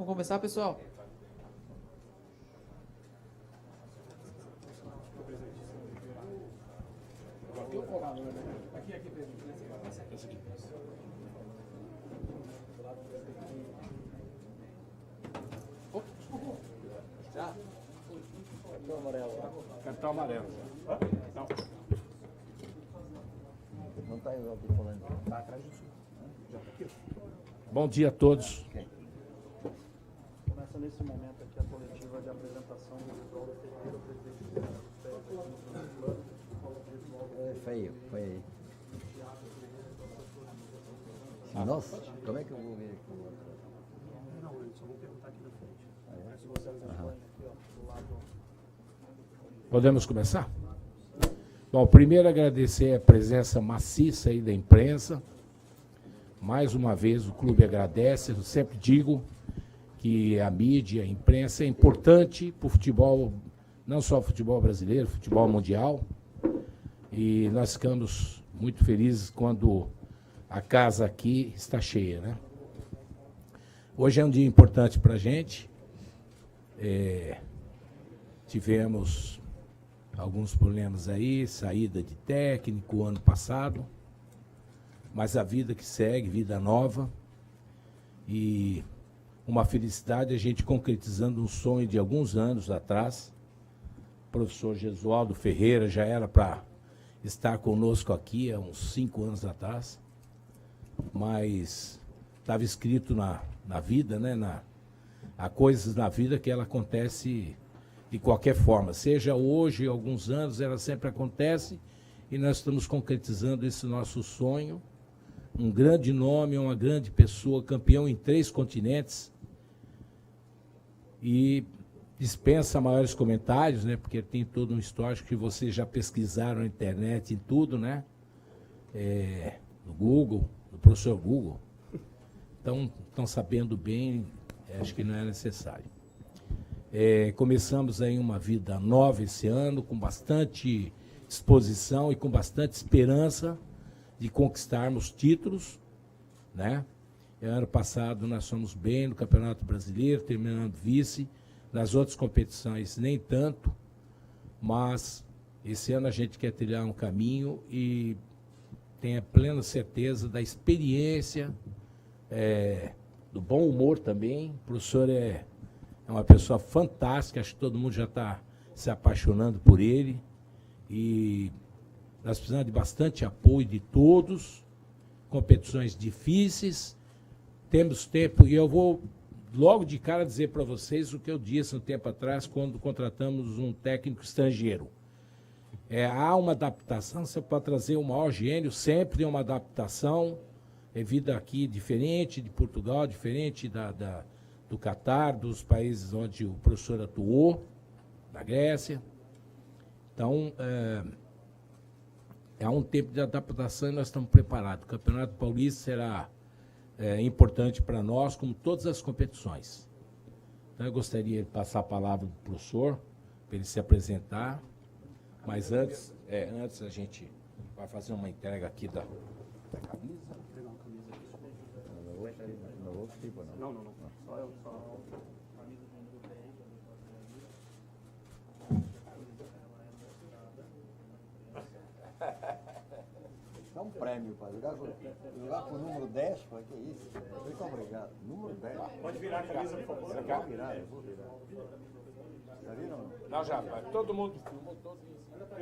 Vamos começar, pessoal? Já? Cartão amarelo. Cartão amarelo. Não. Não está eu aqui falando. Está atrás do senhor. Já está aqui. Bom dia a todos. Começa nesse momento aqui a coletiva de apresentação do Eduardo Ferreira, presidente do plano. É feio, foi aí. Nossa, como é que eu vou ver aqui o outro? Não, eu só vou perguntar aqui na frente. Mas se você acompanha aqui, ó, do lado. Podemos começar? Bom, primeiro agradecer a presença maciça aí da imprensa. Mais uma vez o clube agradece. Eu sempre digo que a mídia, a imprensa é importante para o futebol, não só o futebol brasileiro, futebol mundial. E nós ficamos muito felizes quando a casa aqui está cheia, né? Hoje é um dia importante para a gente. Tivemos alguns problemas aí, saída de técnico ano passado, mas a vida que segue, vida nova, e uma felicidade a gente concretizando um sonho de alguns anos atrás. O professor Jesualdo Ferreira já era para estar conosco aqui há uns 5 anos atrás, mas estava escrito na vida, né? Há coisas na vida que ela acontece de qualquer forma, seja hoje, alguns anos, ela sempre acontece, e nós estamos concretizando esse nosso sonho. Um grande nome, uma grande pessoa, campeão em 3 continentes, e dispensa maiores comentários, né? Porque tem todo um histórico que vocês já pesquisaram na internet, em tudo, né? No Google, no professor Google. Então, estão sabendo bem, acho que não é necessário. Começamos aí uma vida nova esse ano, com bastante disposição e com bastante esperança de conquistarmos títulos, né? Ano passado nós fomos bem no Campeonato Brasileiro, terminando vice. Nas outras competições nem tanto, mas esse ano a gente quer trilhar um caminho e tenha plena certeza da experiência, do bom humor também. O professor é uma pessoa fantástica, acho que todo mundo já está se apaixonando por ele, e nós precisamos de bastante apoio de todos, competições difíceis, temos tempo, e eu vou logo de cara dizer para vocês o que eu disse um tempo atrás, quando contratamos um técnico estrangeiro. Há uma adaptação, você pode trazer o maior gênio, sempre tem uma adaptação, vida aqui diferente de Portugal, diferente do Catar, dos países onde o professor atuou, da Grécia. Então, há um tempo de adaptação e nós estamos preparados. O Campeonato Paulista será importante para nós, como todas as competições. Então, eu gostaria de passar a palavra para o professor, para ele se apresentar, mas antes a gente vai fazer uma entrega aqui da camisa. Não. Só eu. Dá um prêmio para jogar com o número 10, pô, que isso? Muito obrigado. Número 10. Pode virar a camisa, por favor. Eu vou virar. Já viram? Não, já, todo mundo filmou, todos.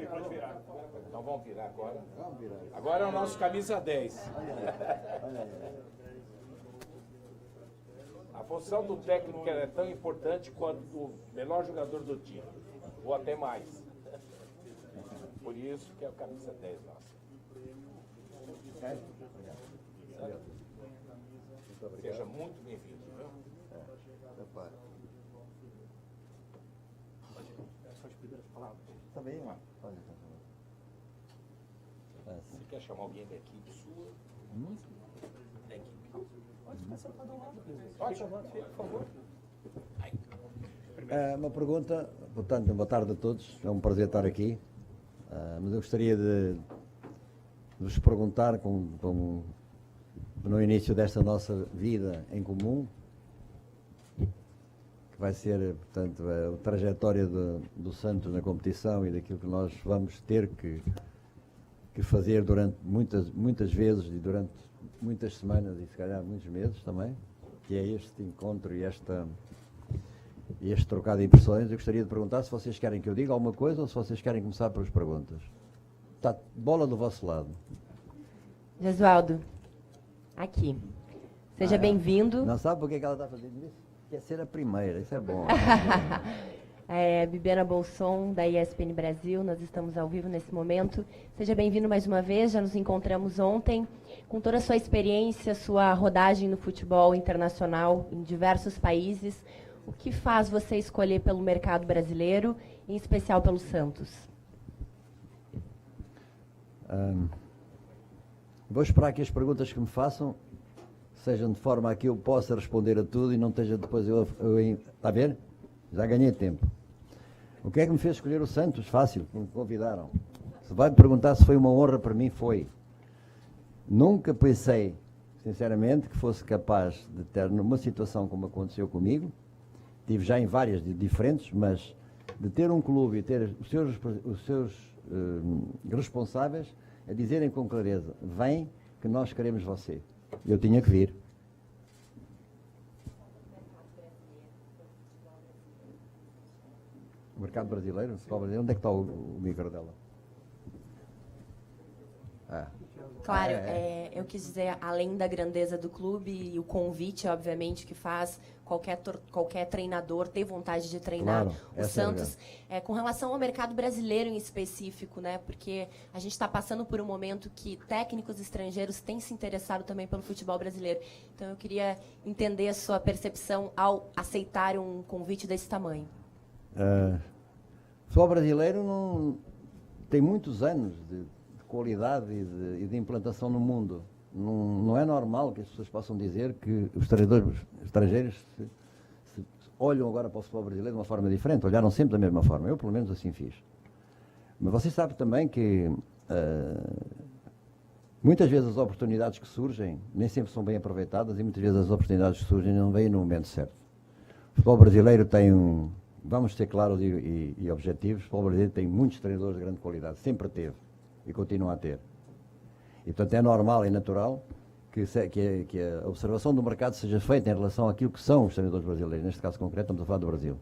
Pode virar. Então vamos virar agora. Vamos virar. Agora é o nosso camisa 10. Olha aí. A função do técnico é tão importante quanto do melhor jogador do time, ou até mais. Por isso que é o camisa 10 nossa. Seja muito bem-vindo. Também, Você quer chamar alguém da equipe sua? Da equipe? Pode começar para dar um lado, presidente. Pode chamar, por favor. Uma pergunta, portanto, boa tarde a todos, é um prazer estar aqui, mas eu gostaria de vos perguntar, no início desta nossa vida em comum, que vai ser, portanto, a trajetória do Santos na competição e daquilo que nós vamos ter que fazer durante muitas vezes e durante muitas semanas e se calhar muitos meses também, que é este encontro e este trocado de impressões. Eu gostaria de perguntar se vocês querem que eu diga alguma coisa ou se vocês querem começar pelas perguntas. Está bola do vosso lado. Jesualdo, aqui. Seja bem-vindo. Não sabe por que ela está fazendo isso? Quer ser a primeira, isso é bom. Bibiana Bolson, da ESPN Brasil, nós estamos ao vivo nesse momento. Seja bem-vindo mais uma vez, já nos encontramos ontem. Com toda a sua experiência, sua rodagem no futebol internacional em diversos países, o que faz você escolher pelo mercado brasileiro, em especial pelo Santos? Vou esperar que as perguntas que me façam sejam de forma a que eu possa responder a tudo e não esteja depois está a ver? Já ganhei tempo. O que é que me fez escolher o Santos? Fácil, me convidaram. Se vai me perguntar se foi uma honra para mim, foi. Nunca pensei, sinceramente, que fosse capaz de ter numa situação como aconteceu comigo, tive já em várias diferentes, mas de ter um clube e ter os seus responsáveis a dizerem com clareza: vem que nós queremos você. Eu tinha que vir. O mercado brasileiro? Onde é que está o micro dela? Claro, eu quis dizer, além da grandeza do clube e o convite, obviamente, que faz qualquer treinador ter vontade de treinar o Santos. Com relação ao mercado brasileiro em específico, né? Porque a gente está passando por um momento que técnicos estrangeiros têm se interessado também pelo futebol brasileiro. Então, eu queria entender a sua percepção ao aceitar um convite desse tamanho. O futebol brasileiro não tem muitos anos de qualidade e de implantação no mundo. Não é normal que as pessoas possam dizer que os treinadores estrangeiros se olham agora para o futebol brasileiro de uma forma diferente. Olharam sempre da mesma forma. Eu, pelo menos, assim fiz. Mas você sabe também que muitas vezes as oportunidades que surgem nem sempre são bem aproveitadas e muitas vezes as oportunidades que surgem não vêm no momento certo. O futebol brasileiro tem vamos ser claros e objetivos, o futebol brasileiro tem muitos treinadores de grande qualidade. Sempre teve. E continua a ter. E, portanto, é normal e natural que a observação do mercado seja feita em relação àquilo que são os treinadores brasileiros. Neste caso concreto, estamos a falar do Brasil.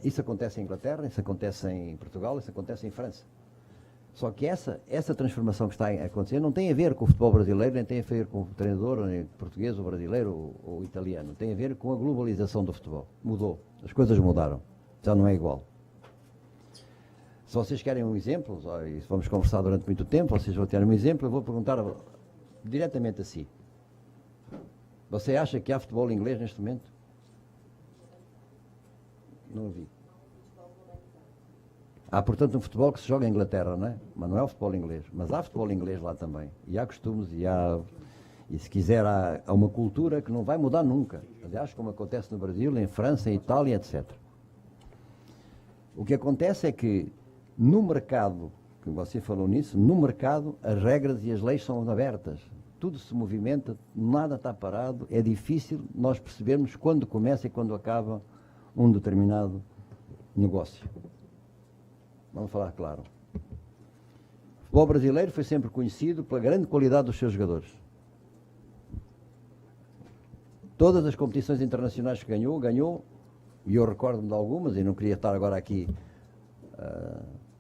Isso acontece em Inglaterra, isso acontece em Portugal, isso acontece em França. Só que essa transformação que está a acontecer não tem a ver com o futebol brasileiro, nem tem a ver com o treinador nem português, ou brasileiro, ou italiano. Tem a ver com a globalização do futebol. Mudou. As coisas mudaram. Já não é igual. Se vocês querem um exemplo, e vamos conversar durante muito tempo, vocês vão ter um exemplo, eu vou perguntar diretamente a si. Você acha que há futebol inglês neste momento? Não ouvi. Há, portanto, um futebol que se joga em Inglaterra, não é? Mas não é o futebol inglês. Mas há futebol inglês lá também. E há costumes, e se quiser, há uma cultura que não vai mudar nunca. Aliás, como acontece no Brasil, em França, em Itália, etc. O que acontece é que no mercado, que você falou nisso, no mercado as regras e as leis são abertas. Tudo se movimenta, nada está parado, é difícil nós percebermos quando começa e quando acaba um determinado negócio. Vamos falar claro. O futebol brasileiro foi sempre conhecido pela grande qualidade dos seus jogadores. Todas as competições internacionais que ganhou, e eu recordo-me de algumas, e não queria estar agora aqui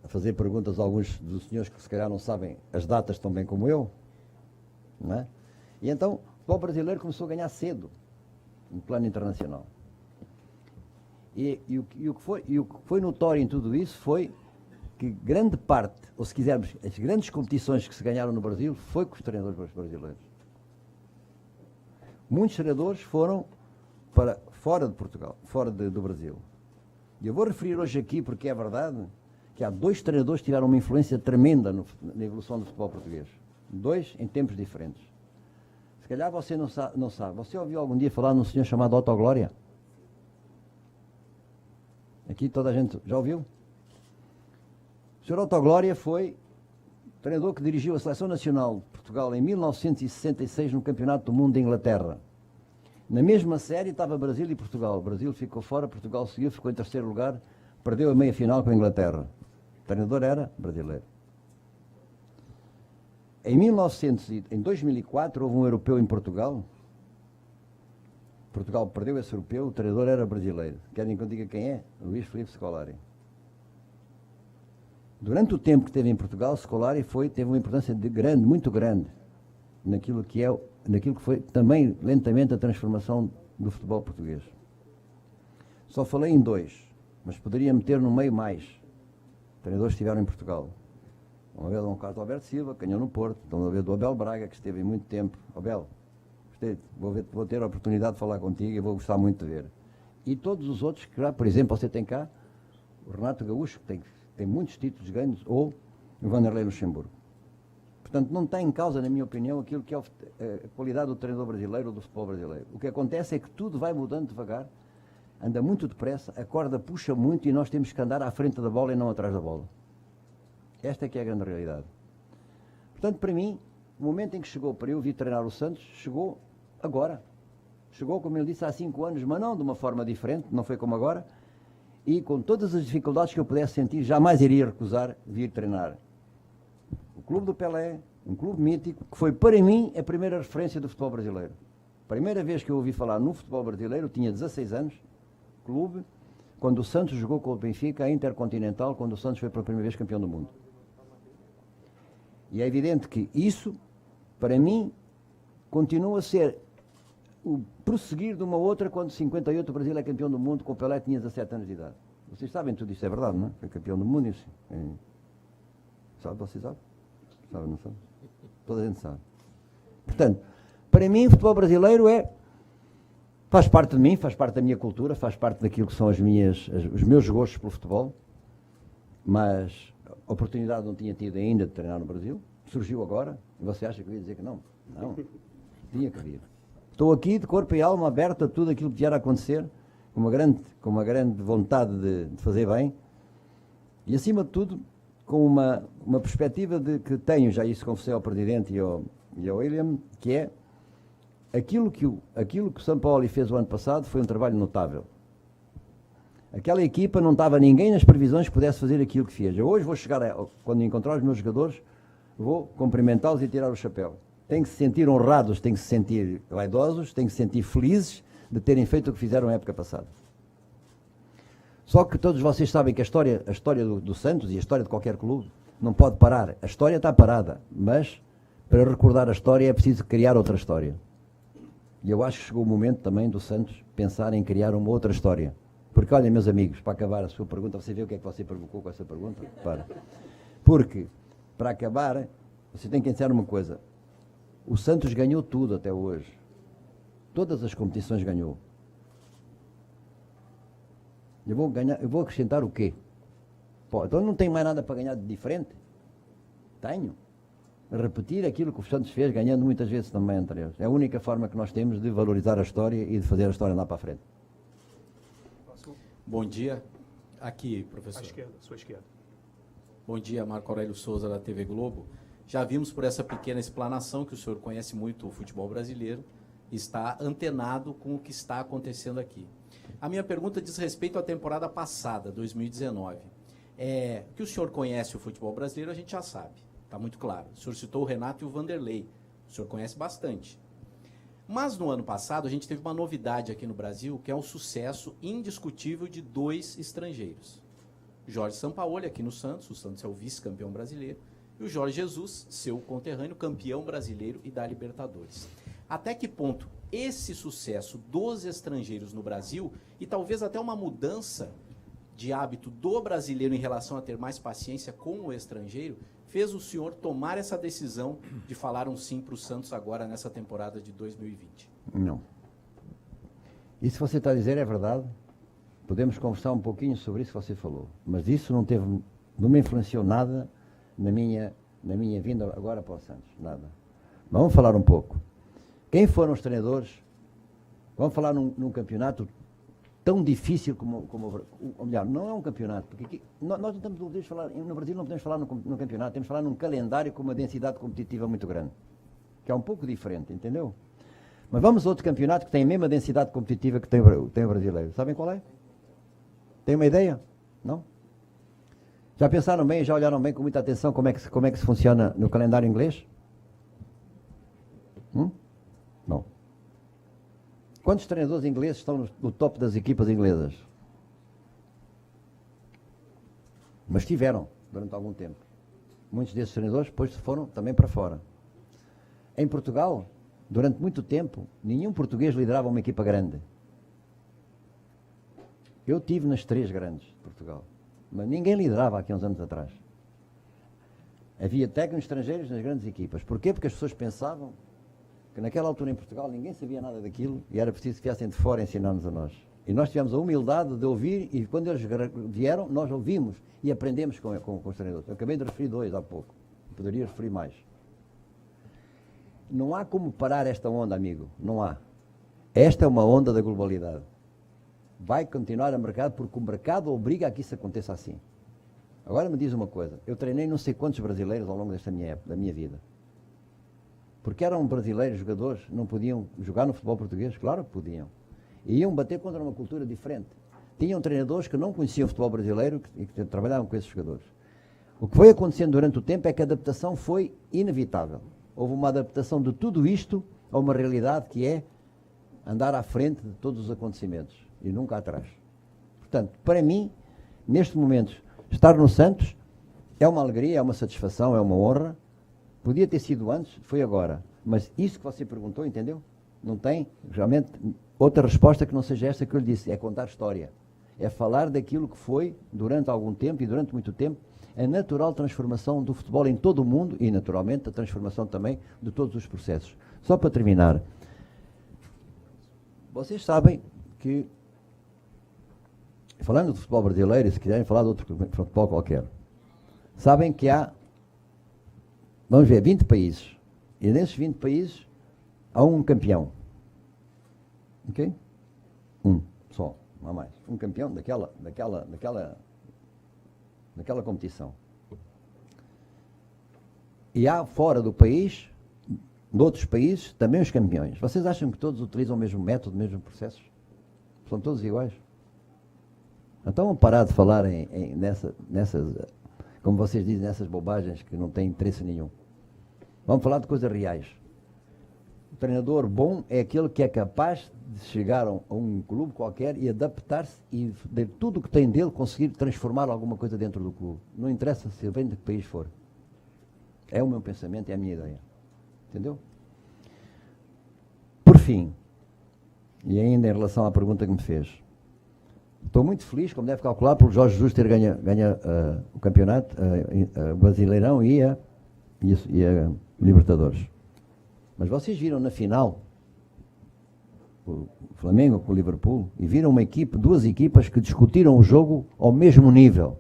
a fazer perguntas a alguns dos senhores que se calhar não sabem as datas tão bem como eu, não é? E então o futebol brasileiro começou a ganhar cedo no plano internacional. E o que foi notório em tudo isso foi que grande parte, ou se quisermos, as grandes competições que se ganharam no Brasil foi com os treinadores brasileiros. Muitos treinadores foram para fora de Portugal, fora do Brasil. E eu vou referir hoje aqui, porque é verdade, que há 2 treinadores que tiveram uma influência tremenda na evolução do futebol português. 2 em tempos diferentes. Se calhar você não sabe. Você ouviu algum dia falar num senhor chamado Otto Glória? Aqui toda a gente já ouviu? O senhor Otto Glória foi treinador que dirigiu a Seleção Nacional de Portugal em 1966 no Campeonato do Mundo de Inglaterra. Na mesma série estava Brasil e Portugal. O Brasil ficou fora, Portugal seguiu, ficou em terceiro lugar, perdeu a meia-final com a Inglaterra. O treinador era brasileiro. Em 2004 houve um europeu em Portugal. Portugal perdeu esse europeu, o treinador era brasileiro. Querem que eu diga quem é? Luís Filipe Scolari. Durante o tempo que esteve em Portugal, Scolari teve uma importância grande, muito grande, naquilo que foi também lentamente a transformação do futebol português. Só falei em 2, mas poderia meter no meio mais. Treinadores que estiveram em Portugal. Uma vez Dom Carlos Alberto Silva, que ganhou no Porto. Uma vez do Abel Braga, que esteve muito tempo. Abel, vou ter a oportunidade de falar contigo e vou gostar muito de ver. E todos os outros que, por exemplo, você tem cá o Renato Gaúcho, que tem muitos títulos ganhos, ou o Vanderlei Luxemburgo. Portanto, não está em causa, na minha opinião, aquilo que é a qualidade do treinador brasileiro ou do futebol brasileiro. O que acontece é que tudo vai mudando devagar, anda muito depressa, a corda puxa muito e nós temos que andar à frente da bola e não atrás da bola. Esta é que é a grande realidade. Portanto, para mim, o momento em que chegou para eu vir treinar o Santos, chegou agora. Chegou, como ele disse, há 5 anos, mas não de uma forma diferente, não foi como agora, e com todas as dificuldades que eu pudesse sentir, jamais iria recusar vir treinar o Clube do Pelé, um clube mítico, que foi para mim a primeira referência do futebol brasileiro. A primeira vez que eu ouvi falar no futebol brasileiro, eu tinha 16 anos, clube, quando o Santos jogou com o Benfica, a Intercontinental, quando o Santos foi pela primeira vez campeão do mundo. E é evidente que isso, para mim, continua a ser o prosseguir de uma outra, quando 58 o Brasil é campeão do mundo, com o Pelé tinha 17 anos de idade. Vocês sabem tudo isso, é verdade, não é? Foi campeão do mundo, isso. Sabe, vocês sabem? Sabe, não sabe? Toda a gente sabe. Portanto, para mim, o futebol brasileiro faz parte de mim, faz parte da minha cultura, faz parte daquilo que são os meus gostos pelo futebol, mas a oportunidade não tinha tido ainda de treinar no Brasil, surgiu agora, e você acha que eu ia dizer que não? Não, tinha que vir. Estou aqui de corpo e alma aberto a tudo aquilo que vier a acontecer, com uma grande vontade de fazer bem, e acima de tudo, com uma perspectiva de que tenho, já isso confessei ao Presidente e ao William, que é aquilo que o São Paulo fez o ano passado foi um trabalho notável. Aquela equipa não estava ninguém nas previsões que pudesse fazer aquilo que fez. Eu hoje vou chegar, quando encontrar os meus jogadores, vou cumprimentá-los e tirar o chapéu. Têm que se sentir honrados, têm que se sentir vaidosos, têm que se sentir felizes de terem feito o que fizeram na época passada. Só que todos vocês sabem que a história do Santos e a história de qualquer clube não pode parar. A história está parada, mas para recordar a história é preciso criar outra história. E eu acho que chegou o momento também do Santos pensar em criar uma outra história. Porque, olha, meus amigos, para acabar a sua pergunta, você vê o que é que você provocou com essa pergunta? Porque, para acabar, você tem que pensar uma coisa. O Santos ganhou tudo até hoje. Todas as competições ganhou. Eu vou acrescentar o quê? Pô, então não tenho mais nada para ganhar de diferente? Tenho. Repetir aquilo que o Santos fez, ganhando muitas vezes também anteriores. É a única forma que nós temos de valorizar a história e de fazer a história andar para a frente. Bom dia. Aqui, professor. À esquerda, sua esquerda. Bom dia, Marco Aurélio Souza, da TV Globo. Já vimos por essa pequena explanação que o senhor conhece muito o futebol brasileiro e está antenado com o que está acontecendo aqui. A minha pergunta diz respeito à temporada passada, 2019. Que o senhor conhece o futebol brasileiro, a gente já sabe, está muito claro. O senhor citou o Renato e o Vanderlei, o senhor conhece bastante. Mas no ano passado a gente teve uma novidade aqui no Brasil, que é o sucesso indiscutível de 2 estrangeiros. Jorge Sampaoli, aqui no Santos, o Santos é o vice-campeão brasileiro, e o Jorge Jesus, seu conterrâneo, campeão brasileiro e da Libertadores. Até que ponto esse sucesso dos estrangeiros no Brasil, e talvez até uma mudança de hábito do brasileiro em relação a ter mais paciência com o estrangeiro, fez o senhor tomar essa decisão de falar um sim para o Santos agora nessa temporada de 2020? Não. Isso que você está a dizer é verdade. Podemos conversar um pouquinho sobre isso que você falou. Mas isso não me influenciou nada na minha vinda agora para o Santos. Nada. Vamos falar um pouco. Quem foram os treinadores? Vamos falar num campeonato tão difícil como ou melhor, não é um campeonato, porque aqui, nós não podemos falar, no Brasil não podemos falar num campeonato, temos que falar num calendário com uma densidade competitiva muito grande, que é um pouco diferente, entendeu? Mas vamos a outro campeonato que tem a mesma densidade competitiva que tem o brasileiro. Sabem qual é? Tem uma ideia? Não? Já pensaram bem, já olharam bem com muita atenção como é que se funciona no calendário inglês? Não. Quantos treinadores ingleses estão no topo das equipas inglesas? Mas tiveram durante algum tempo. Muitos desses treinadores depois foram também para fora. Em Portugal, durante muito tempo, nenhum português liderava uma equipa grande. Eu tive nas 3 grandes de Portugal, mas ninguém liderava aqui há uns anos atrás. Havia técnicos estrangeiros nas grandes equipas. Porquê? Porque as pessoas pensavam que naquela altura em Portugal ninguém sabia nada daquilo e era preciso que viessem de fora ensinar-nos a nós. E nós tivemos a humildade de ouvir, e quando eles vieram, nós ouvimos e aprendemos com os treinadores. Eu acabei de referir 2 há pouco, poderia referir mais. Não há como parar esta onda, amigo, não há. Esta é uma onda da globalidade. Vai continuar a mercado porque o mercado obriga a que isso aconteça assim. Agora me diz uma coisa, eu treinei não sei quantos brasileiros ao longo da minha vida. Porque eram brasileiros jogadores, não podiam jogar no futebol português? Claro que podiam. E iam bater contra uma cultura diferente. Tinham treinadores que não conheciam o futebol brasileiro e que trabalhavam com esses jogadores. O que foi acontecendo durante o tempo é que a adaptação foi inevitável. Houve uma adaptação de tudo isto a uma realidade que é andar à frente de todos os acontecimentos e nunca atrás. Portanto, para mim, neste momento, estar no Santos é uma alegria, é uma satisfação, é uma honra. Podia ter sido antes, foi agora. Mas isso que você perguntou, entendeu? Não tem, realmente, outra resposta que não seja esta que eu lhe disse. É contar história. É falar daquilo que foi, durante algum tempo e durante muito tempo, a natural transformação do futebol em todo o mundo e, naturalmente, a transformação também de todos os processos. Só para terminar, vocês sabem que, falando do futebol brasileiro, e se quiserem falar de outro futebol qualquer, sabem que há, vamos ver, 20 países. E nesses 20 países há um campeão. Ok? Um só, não há mais. Um campeão daquela competição. E há fora do país, noutros países, também os campeões. Vocês acham que todos utilizam o mesmo método, o mesmo processo? São todos iguais? Então vamos parar de falar nessas, como vocês dizem, nessas bobagens que não têm interesse nenhum. Vamos falar de coisas reais. O treinador bom é aquele que é capaz de chegar a um clube qualquer e adaptar-se e de tudo o que tem dele conseguir transformar alguma coisa dentro do clube. Não interessa se vem de que país for. É o meu pensamento, é a minha ideia. Entendeu? Por fim, e ainda em relação à pergunta que me fez, estou muito feliz, como deve calcular, por Jorge Jesus ter ganho o campeonato, Brasileirão e a Libertadores. Mas vocês viram na final o Flamengo com o Liverpool e viram duas equipas que discutiram o jogo ao mesmo nível.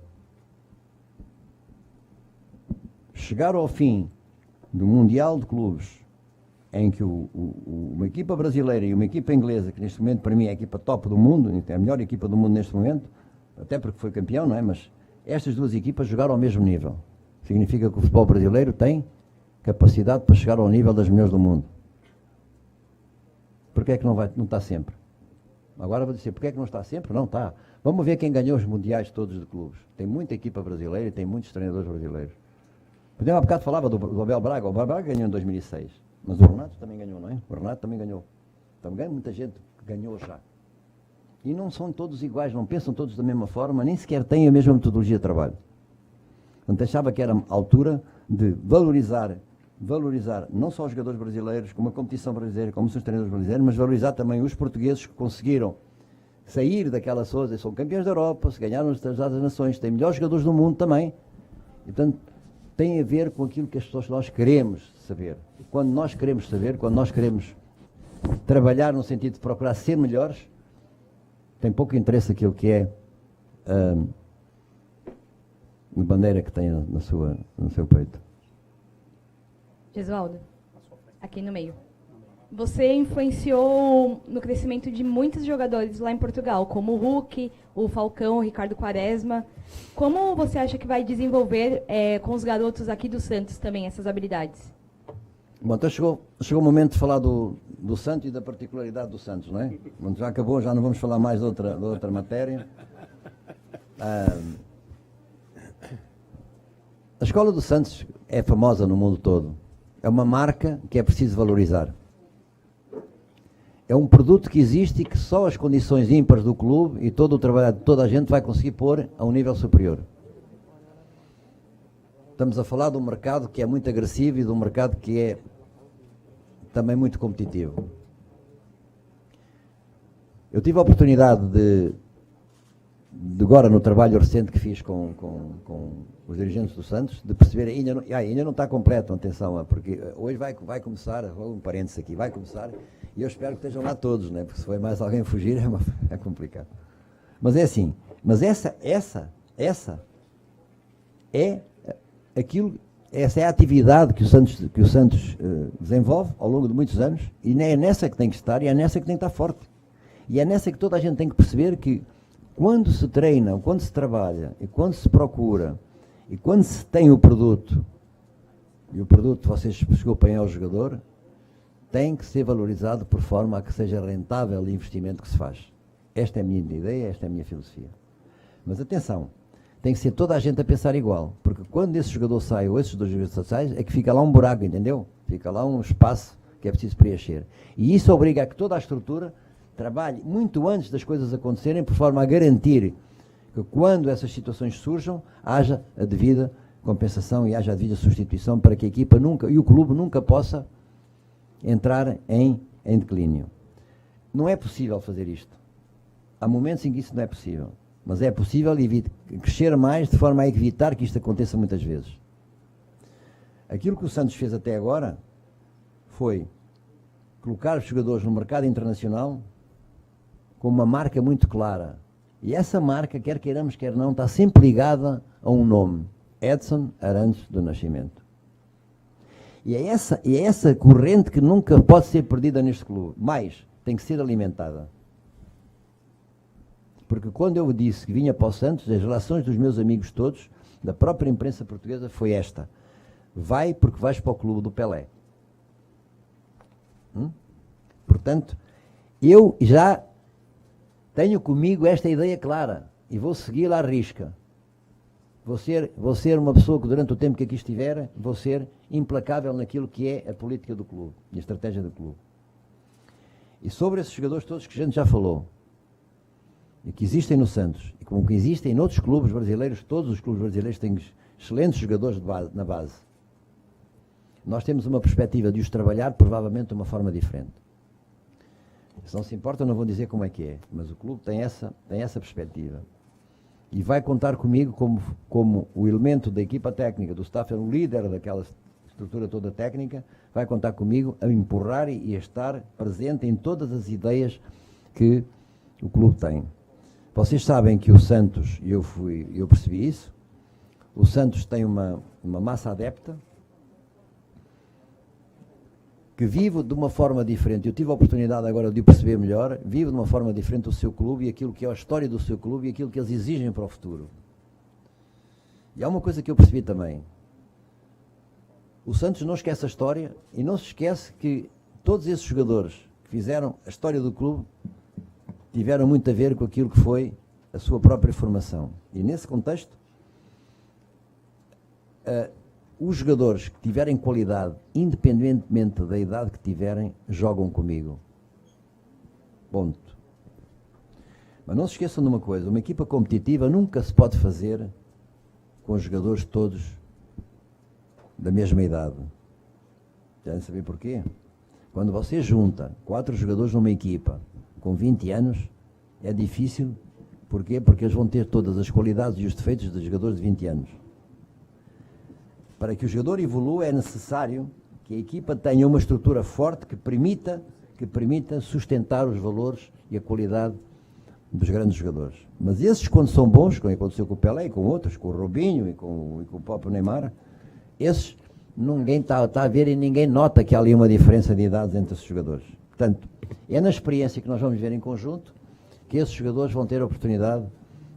Chegaram ao fim do Mundial de Clubes, em que uma equipa brasileira e uma equipa inglesa, que neste momento para mim é a equipa top do mundo, é a melhor equipa do mundo neste momento, até porque foi campeão, não é? Mas estas duas equipas jogaram ao mesmo nível. Significa que o futebol brasileiro tem capacidade para chegar ao nível das melhores do mundo. Porquê é que não está sempre? Agora vou dizer, porquê é que não está sempre? Não está. Vamos ver quem ganhou os mundiais todos de clubes. Tem muita equipa brasileira e tem muitos treinadores brasileiros. Por exemplo, há bocado falava do Abel Braga. O Abel Braga ganhou em 2006. Mas o Renato também ganhou, não é? O Renato também ganhou. Também muita gente ganhou já. E não são todos iguais, não pensam todos da mesma forma, nem sequer têm a mesma metodologia de trabalho. Portanto, achava que era a altura de valorizar não só os jogadores brasileiros, como a competição brasileira, como os treinadores brasileiros, mas valorizar também os portugueses que conseguiram sair daquela coisa, são campeões da Europa, se ganharam as das nações, têm melhores jogadores do mundo também. E, portanto, tem a ver com aquilo que as pessoas nós queremos saber. E quando nós queremos saber, quando nós queremos trabalhar no sentido de procurar ser melhores, tem pouco interesse aquilo que é a bandeira que tem no seu peito. Gesualdo, aqui no meio. Você influenciou no crescimento de muitos jogadores lá em Portugal, como o Hulk, o Falcão, o Ricardo Quaresma. Como você acha que vai desenvolver com os garotos aqui do Santos também essas habilidades? Bom, então chegou o momento de falar do Santos e da particularidade do Santos, não é? Já acabou, já não vamos falar mais de outra matéria. A Escola do Santos é famosa no mundo todo. É uma marca que é preciso valorizar. É um produto que existe e que só as condições ímpares do clube e todo o trabalho de toda a gente vai conseguir pôr a um nível superior. Estamos a falar de um mercado que é muito agressivo e de um mercado que é também muito competitivo. Eu tive a oportunidade de agora no trabalho recente que fiz com os dirigentes do Santos, de perceber, ainda não está completo, atenção, porque hoje vai começar, um parênteses aqui, vai começar, e eu espero que estejam lá todos, né? Porque se for mais alguém fugir é complicado. Mas é assim, essa é aquilo, essa é a atividade que o Santos desenvolve ao longo de muitos anos, e é nessa que tem que estar, e é nessa que tem que estar forte. E é nessa que toda a gente tem que perceber que quando se treina, quando se trabalha, e quando se procura, e quando se tem o produto, e o produto, vocês desculpem, é o jogador, tem que ser valorizado por forma a que seja rentável o investimento que se faz. Esta é a minha ideia, esta é a minha filosofia. Mas atenção, tem que ser toda a gente a pensar igual, porque quando esse jogador sai, ou esses dois jogadores saem, é que fica lá um buraco, entendeu? Fica lá um espaço que é preciso preencher. E isso obriga a que toda a estrutura trabalhe muito antes das coisas acontecerem, por forma a garantir que quando essas situações surjam, haja a devida compensação e haja a devida substituição para que a equipa nunca, e o clube nunca possa entrar em declínio. Não é possível fazer isto. Há momentos em que isso não é possível, mas é possível crescer mais de forma a evitar que isto aconteça muitas vezes. Aquilo que o Santos fez até agora foi colocar os jogadores no mercado internacional com uma marca muito clara. E essa marca, quer queiramos, quer não, está sempre ligada a um nome: Edson Arantes do Nascimento. E é essa corrente que nunca pode ser perdida neste clube. Mais, tem que ser alimentada. Porque quando eu disse que vinha para o Santos, as relações dos meus amigos todos, da própria imprensa portuguesa, foi esta: vai porque vais para o clube do Pelé. Portanto, eu já tenho comigo esta ideia clara e vou segui-la à risca. Vou ser uma pessoa que durante o tempo que aqui estiver, vou ser implacável naquilo que é a política do clube e a estratégia do clube. E sobre esses jogadores todos que a gente já falou, e que existem no Santos, e como que existem em outros clubes brasileiros, todos os clubes brasileiros têm excelentes jogadores na base. Nós temos uma perspectiva de os trabalhar provavelmente de uma forma diferente. Se não se importa, eu não vou dizer como é que é, mas o clube tem essa perspectiva. E vai contar comigo como o elemento da equipa técnica, do staff, o líder daquela estrutura toda técnica, vai contar comigo a empurrar e a estar presente em todas as ideias que o clube tem. Vocês sabem que o Santos, e eu percebi isso, o Santos tem uma massa adepta que vive de uma forma diferente. Eu tive a oportunidade agora de o perceber melhor, vive de uma forma diferente o seu clube e aquilo que é a história do seu clube e aquilo que eles exigem para o futuro. E há uma coisa que eu percebi também. O Santos não esquece a história e não se esquece que todos esses jogadores que fizeram a história do clube tiveram muito a ver com aquilo que foi a sua própria formação. E nesse contexto, os jogadores que tiverem qualidade, independentemente da idade que tiverem, jogam comigo. Ponto. Mas não se esqueçam de uma coisa: uma equipa competitiva nunca se pode fazer com os jogadores todos da mesma idade. Querem saber porquê? Quando você junta 4 jogadores numa equipa com 20 anos, é difícil. Porquê? Porque eles vão ter todas as qualidades e os defeitos dos jogadores de 20 anos. Para que o jogador evolua, é necessário que a equipa tenha uma estrutura forte que permita sustentar os valores e a qualidade dos grandes jogadores. Mas esses, quando são bons, como aconteceu com o Pelé e com outros, com o Robinho e com o próprio Neymar, esses ninguém está a ver e ninguém nota que há ali uma diferença de idades entre esses jogadores. Portanto, é na experiência que nós vamos ver em conjunto que esses jogadores vão ter a oportunidade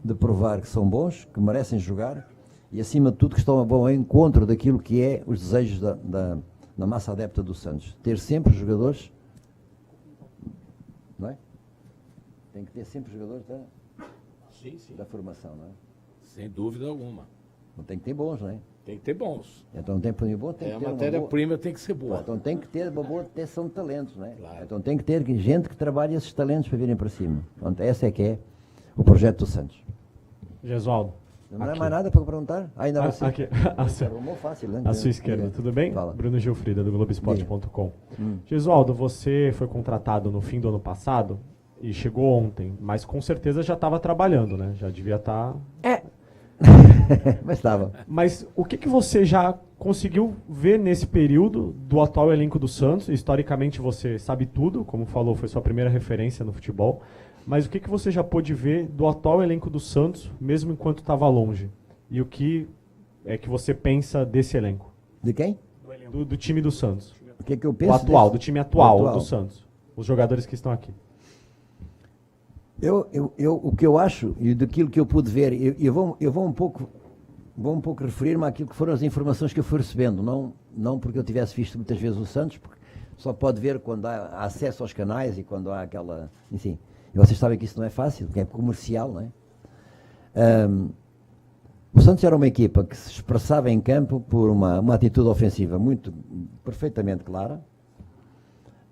de provar que são bons, que merecem jogar e, acima de tudo, que estão ao encontro daquilo que é os desejos da massa adepta do Santos. Ter sempre jogadores não é? Tem que ter sempre jogadores Sim, sim. da formação, não é? Sem dúvida alguma. Não tem que ter bons, não é? Tem que ter bons. Então tem que ter bom, tem A que ter uma boa... matéria-prima tem que ser boa. Então tem que ter uma boa detecção de talentos, não é? Claro. Então tem que ter gente que trabalhe esses talentos para virem para cima. Pronto, esse é que é o projeto do Santos. Gesualdo. Não há mais nada para perguntar? Ainda você. Aqui, Arrumou fácil, né? à sua esquerda, tudo bem? Fala. Bruno Gilfrida, do Globoesporte.com. Gesualdo, você foi contratado no fim do ano passado e chegou ontem, mas com certeza já estava trabalhando, né? Já devia estar... Mas estava. Mas o que você já conseguiu ver nesse período do atual elenco do Santos? Historicamente você sabe tudo, como falou, foi sua primeira referência no futebol. Mas o que você já pôde ver do atual elenco do Santos, mesmo enquanto estava longe? E o que é que você pensa desse elenco? De quem? Do time do Santos. O que é que eu penso? O atual, desse? do time atual, Do atual. do Santos. Os jogadores que estão aqui. O que eu acho e daquilo que eu pude ver, eu vou um pouco referir-me àquilo que foram as informações que eu fui recebendo, não porque eu tivesse visto muitas vezes o Santos, porque só pode ver quando há acesso aos canais e quando há aquela, enfim, e vocês sabem que isso não é fácil, porque é comercial, não é? O Santos era uma equipa que se expressava em campo por uma atitude ofensiva perfeitamente clara.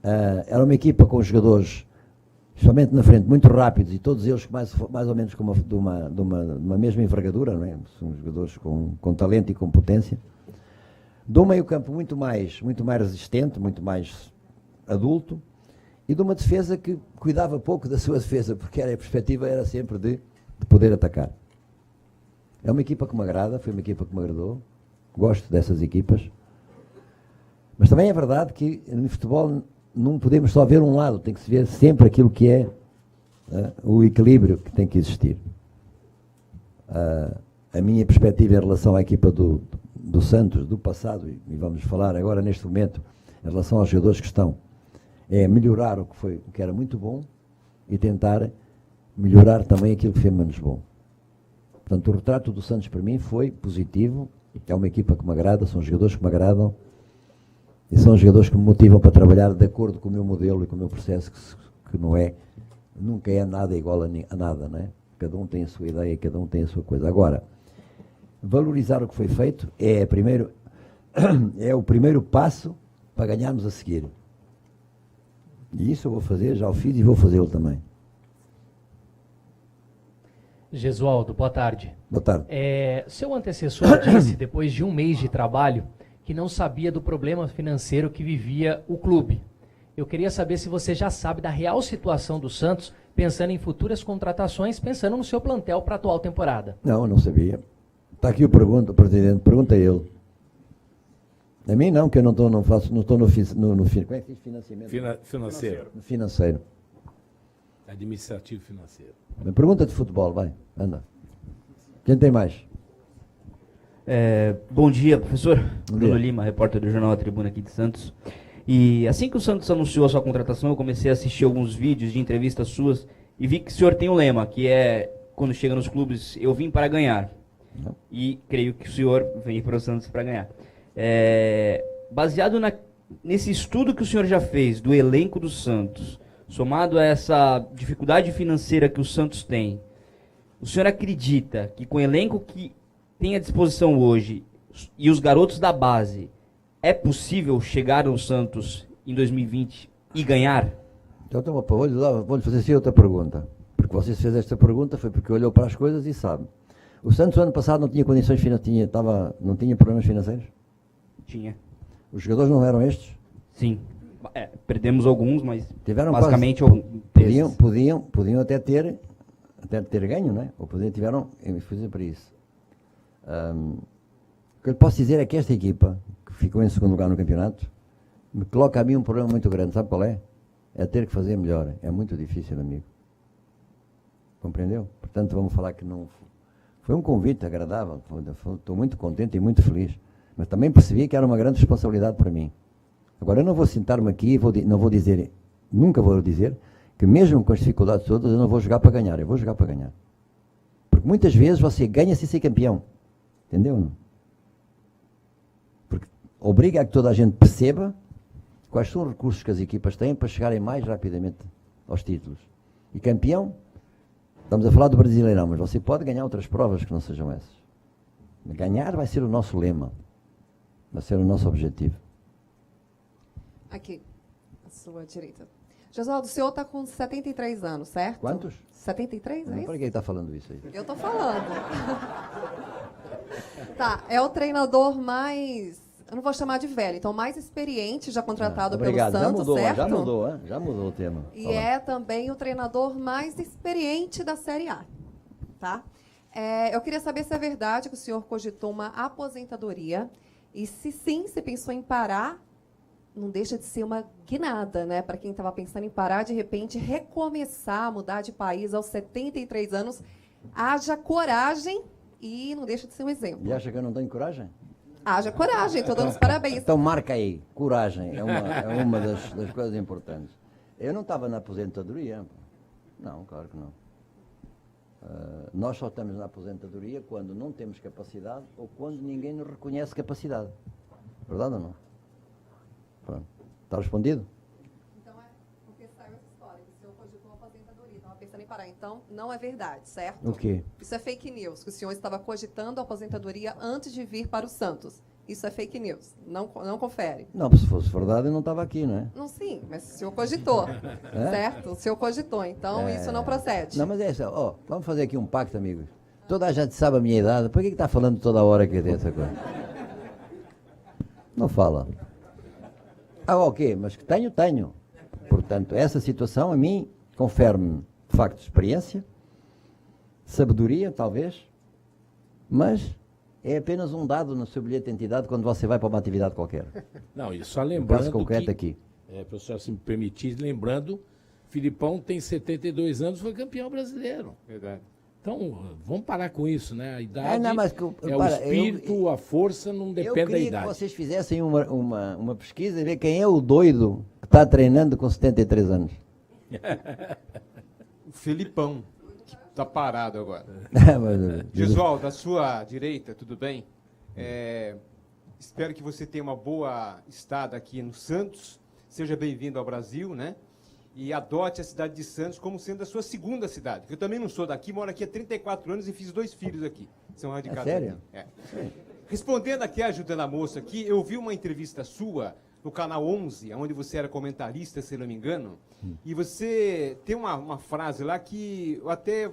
Era uma equipa com jogadores, especialmente na frente, muito rápidos, e todos eles mais ou menos de uma mesma envergadura, não é? São jogadores com talento e com potência. De um meio campo muito mais resistente, muito mais adulto, e de uma defesa que cuidava pouco da sua defesa, porque a perspectiva era sempre de poder atacar. É uma equipa que me agrada, foi uma equipa que me agradou, gosto dessas equipas, mas também é verdade que no futebol não podemos só ver um lado, tem que se ver sempre aquilo que é o equilíbrio que tem que existir. A minha perspectiva em relação à equipa do Santos, do passado, e vamos falar agora neste momento, em relação aos jogadores que estão, é melhorar o que era muito bom e tentar melhorar também aquilo que foi menos bom. Portanto, o retrato do Santos para mim foi positivo, é uma equipa que me agrada, são jogadores que me agradam e são jogadores que me motivam para trabalhar de acordo com o meu modelo e com o meu processo, que nunca é nada igual a nada, não é? Cada um tem a sua ideia, cada um tem a sua coisa. Agora, valorizar o que foi feito é o primeiro passo para ganharmos a seguir. E isso eu vou fazer, já o fiz e vou fazê-lo também. Gesualdo, boa tarde. Boa tarde. Seu antecessor disse, depois de um mês de trabalho, que não sabia do problema financeiro que vivia o clube. Eu queria saber se você já sabe da real situação do Santos, pensando em futuras contratações, pensando no seu plantel para a atual temporada. Não, eu não sabia. Está aqui o presidente, pergunta a ele. A mim não, que eu não estou no como é que diz financiamento? Financeiro. No financeiro. Administrativo financeiro. Pergunta de futebol, vai, anda. Quem tem mais? Bom dia, professor. Bom Bruno dia. Lima, repórter do Jornal A Tribuna aqui de Santos. E assim que o Santos anunciou a sua contratação, eu comecei a assistir alguns vídeos de entrevistas suas e vi que o senhor tem um lema, que é, quando chega nos clubes, eu vim para ganhar. Não. E creio que o senhor vem para o Santos para ganhar. Baseado nesse estudo que o senhor já fez do elenco do Santos, somado a essa dificuldade financeira que o Santos tem, o senhor acredita que com o elenco que tem à disposição hoje e os garotos da base, é possível chegar ao Santos em 2020 e ganhar? Então, vou-lhe fazer assim outra pergunta. Porque você fez esta pergunta foi porque olhou para as coisas e sabe. O Santos, ano passado, não tinha condições financeiras, não tinha problemas financeiros? Tinha. Os jogadores não eram estes? Sim. Perdemos alguns, mas Tiveram basicamente podiam até ter ganho, não é? Ou tiveram fazer para isso. O que eu posso dizer é que esta equipa, que ficou em segundo lugar no campeonato, me coloca a mim um problema muito grande. Sabe qual é? É ter que fazer melhor. É muito difícil, amigo. Compreendeu? Portanto, vamos falar que não... Foi um convite agradável. Estou muito contente e muito feliz. Mas também percebi que era uma grande responsabilidade para mim. Agora, eu não vou sentar-me aqui e nunca vou dizer que mesmo com as dificuldades todas, eu não vou jogar para ganhar. Eu vou jogar para ganhar. Porque muitas vezes você ganha sem ser campeão. Entendeu? Não? Porque obriga a que toda a gente perceba quais são os recursos que as equipas têm para chegarem mais rapidamente aos títulos. E campeão, estamos a falar do Brasileirão, mas você pode ganhar outras provas que não sejam essas. Ganhar vai ser o nosso lema, vai ser o nosso objetivo. Aqui, à sua direita. Jesualdo, o senhor está com 73 anos, certo? Quantos? 73, é isso? Para que está falando isso aí? Eu estou falando. Tá, é o treinador mais, eu não vou chamar de velho, então mais experiente já contratado pelo Santos, já mudou, certo? Já mudou o tema. E é também o treinador mais experiente da Série A, tá? Eu queria saber se é verdade que o senhor cogitou uma aposentadoria e se sim, se pensou em parar, não deixa de ser uma guinada, né? Para quem estava pensando em parar, de repente recomeçar, mudar de país aos 73 anos, haja coragem e não deixa de ser um exemplo. E acha que eu não tenho coragem? Haja coragem, estou dando os parabéns. Então marca aí, coragem, é uma das coisas importantes. Eu não estava na aposentadoria. Não, claro que não. Nós só estamos na aposentadoria quando não temos capacidade ou quando ninguém nos reconhece capacidade. Verdade ou não? Pronto. Está respondido? Então porque saiu essa história, que o senhor cogitou a aposentadoria, estava pensando em parar. Então, não é verdade, certo? O quê? Isso é fake news, que o senhor estava cogitando a aposentadoria antes de vir para o Santos. Isso é fake news. Não confere. Não, se fosse verdade eu não estava aqui, não é? Não, sim, mas o senhor cogitou, certo? O senhor cogitou, então isso não procede. Não, mas é isso, vamos fazer aqui um pacto, amigos. Toda a gente sabe a minha idade, por que está falando toda hora que tem essa coisa? Não fala. Ok, mas que tenho. Portanto, essa situação a mim confere-me, de facto, experiência, sabedoria, talvez, mas é apenas um dado no seu bilhete de identidade quando você vai para uma atividade qualquer. Não, e só lembrando concreto que, aqui. Professor, se me permitir, lembrando, Filipão tem 72 anos, foi campeão brasileiro. Verdade. Então, vamos parar com isso, né? A idade o espírito, a força não depende da idade. Eu queria que vocês fizessem uma pesquisa e ver quem é o doido que está treinando com 73 anos. O Filipão, que está parado agora. Mas, Jesualdo, da sua direita, tudo bem? Espero que você tenha uma boa estada aqui no Santos. Seja bem-vindo ao Brasil, né? E adote a cidade de Santos como sendo a sua segunda cidade. Eu também não sou daqui, moro aqui há 34 anos e fiz 2 filhos aqui. São radicados. Sério? Respondendo aqui, ajudando a moça aqui, eu vi uma entrevista sua no Canal 11, onde você era comentarista, se não me engano, e você tem uma frase lá que eu até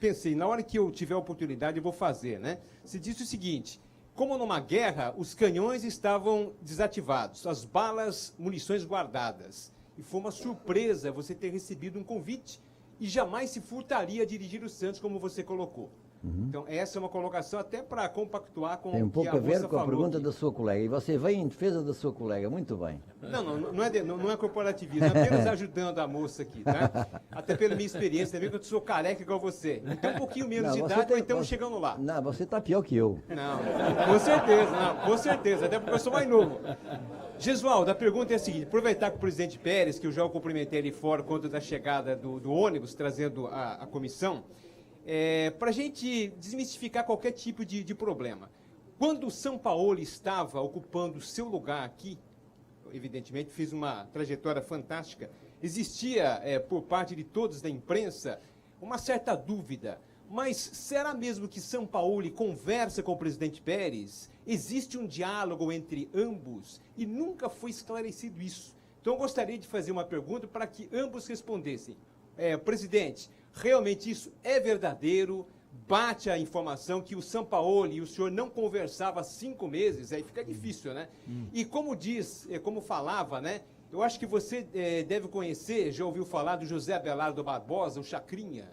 pensei, na hora que eu tiver a oportunidade eu vou fazer, né? Você disse o seguinte: como numa guerra, os canhões estavam desativados, as balas, munições guardadas. E foi uma surpresa você ter recebido um convite e jamais se furtaria a dirigir o Santos, como você colocou. Então, essa é uma colocação até para compactuar com tem um o que pouco a a ver moça com a falou pergunta aqui. da sua colega. E você vem em defesa da sua colega. Muito bem. Não é corporativismo, é apenas ajudando a moça aqui, tá? Até pela minha experiência, também que eu sou careca igual você. Então, um pouquinho menos de idade, ou então chegando lá. Não, você está pior que eu. Não, com certeza, até porque eu sou mais novo. Jesualdo, a pergunta é a seguinte: aproveitar que o presidente Pérez, que eu já o cumprimentei ali fora quando da chegada do ônibus, trazendo a comissão, para a gente desmistificar qualquer tipo de problema. Quando o Sampaoli estava ocupando o seu lugar aqui, evidentemente fez uma trajetória fantástica, existia, por parte de todos da imprensa, uma certa dúvida. Mas será mesmo que Sampaoli conversa com o presidente Pérez? Existe um diálogo entre ambos? E nunca foi esclarecido isso. Então eu gostaria de fazer uma pergunta para que ambos respondessem. Presidente, realmente isso é verdadeiro? Bate a informação que o Sampaoli e o senhor não conversavam há 5 meses? Aí fica difícil, né? E como como falava, né? Eu acho que você deve conhecer, já ouviu falar do José Abelardo Barbosa, o Chacrinha?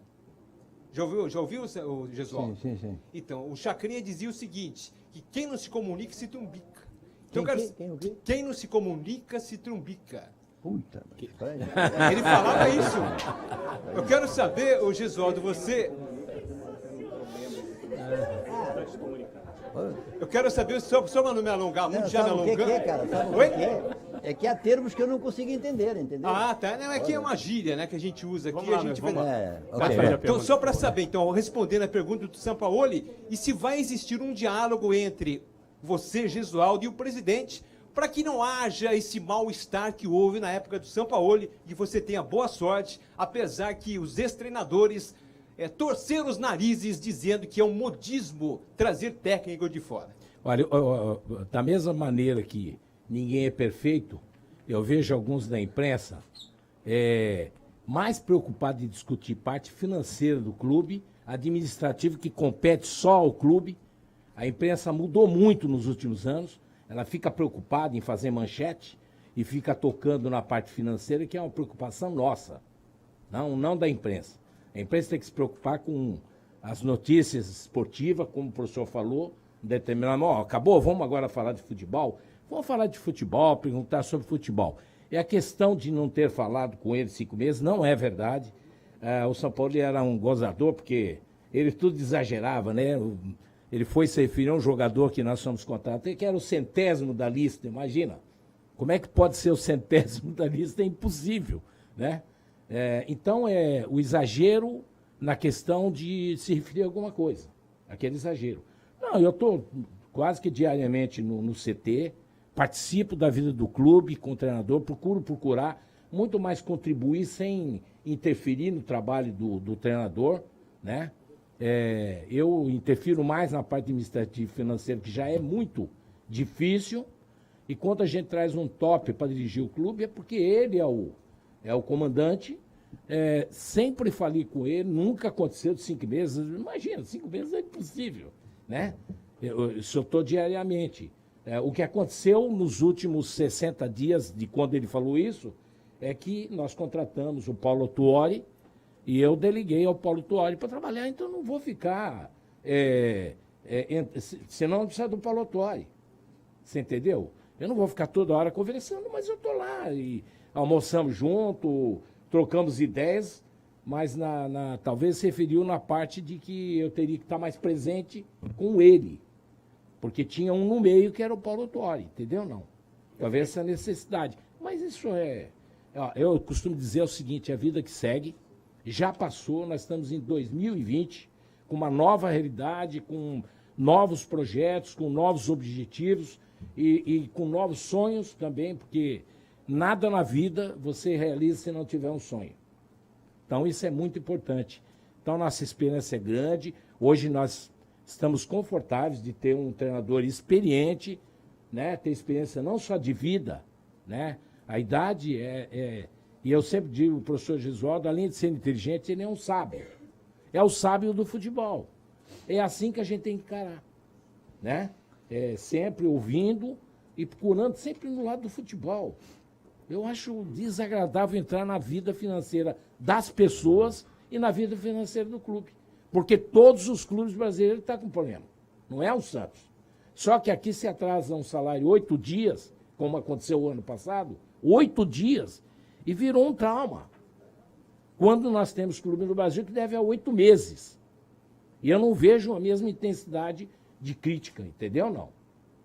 Já ouviu o Jesualdo? Sim. Então, o Chacrinha dizia o seguinte, que quem não se comunica se trumbica. Então, quem não se comunica se trumbica. Puta, ele falava isso. Eu quero saber, o Jesualdo, você... Eu quero saber, só para não me alongar muito, já me alongando... Sabe o que é, cara? Sabe o que é? É que há termos que eu não consigo entender, entendeu? Ah, tá. Não, é que é uma gíria, né, que a gente usa aqui. Vamos lá. Então, só para saber, então, respondendo a pergunta do Sampaoli, e se vai existir um diálogo entre você, Jesualdo, e o presidente, para que não haja esse mal-estar que houve na época do Sampaoli, e você tenha boa sorte, apesar que os ex-treinadores torceram os narizes dizendo que é um modismo trazer técnico de fora. Olha, da mesma maneira que ninguém é perfeito, eu vejo alguns da imprensa mais preocupados em discutir parte financeira do clube, administrativo que compete só ao clube. A imprensa mudou muito nos últimos anos, ela fica preocupada em fazer manchete e fica tocando na parte financeira, que é uma preocupação nossa, não da imprensa. A imprensa tem que se preocupar com as notícias esportivas, como o professor falou, determinado, acabou, vamos agora falar de futebol. Vamos falar de futebol, perguntar sobre futebol. E a questão de não ter falado com ele 5 meses não é verdade. O Sampaoli era um gozador, porque ele tudo exagerava, né? Ele foi se referir a um jogador que nós fomos contratar, que era o 100º da lista, imagina. Como é que pode ser o 100º da lista? É impossível, né? Então, o exagero na questão de se referir a alguma coisa, aquele exagero. Não, eu estou quase que diariamente no CT, participo da vida do clube com o treinador, procuro procurar muito mais contribuir sem interferir no trabalho do treinador, né? Eu interfiro mais na parte administrativa e financeira, que já é muito difícil, e quando a gente traz um top para dirigir o clube, é porque ele é o comandante. Sempre falei com ele, nunca aconteceu de 5 meses. Imagina, 5 meses é impossível, né? Eu estou diariamente. O que aconteceu nos últimos 60 dias de quando ele falou isso é que nós contratamos o Paulo Tuori e eu deleguei ao Paulo Tuori para trabalhar, então não vou ficar senão precisa do Paulo Tuori. Você entendeu? Eu não vou ficar toda hora conversando, mas eu estou lá e almoçamos junto, trocamos ideias, mas talvez se referiu na parte de que eu teria que estar mais presente com ele. Porque tinha um no meio que era o Paulo Tuori, entendeu? Não. Talvez essa necessidade. Mas isso eu costumo dizer o seguinte, a vida que segue já passou, nós estamos em 2020, com uma nova realidade, com novos projetos, com novos objetivos e com novos sonhos também, porque nada na vida você realiza se não tiver um sonho. Então isso é muito importante. Então nossa experiência é grande, hoje nós estamos confortáveis de ter um treinador experiente, né? Ter experiência não só de vida, né? A idade e eu sempre digo, o professor Gesualdo, além de ser inteligente, ele é um sábio. É o sábio do futebol. É assim que a gente tem que encarar, né? Sempre ouvindo e procurando sempre no lado do futebol. Eu acho desagradável entrar na vida financeira das pessoas e na vida financeira do clube. Porque todos os clubes brasileiros estão com problema. Não é o Santos. Só que aqui se atrasa um salário 8 dias, como aconteceu o ano passado, 8 dias, e virou um trauma. Quando nós temos clube no Brasil que deve a 8 meses. E eu não vejo a mesma intensidade de crítica, entendeu? Não.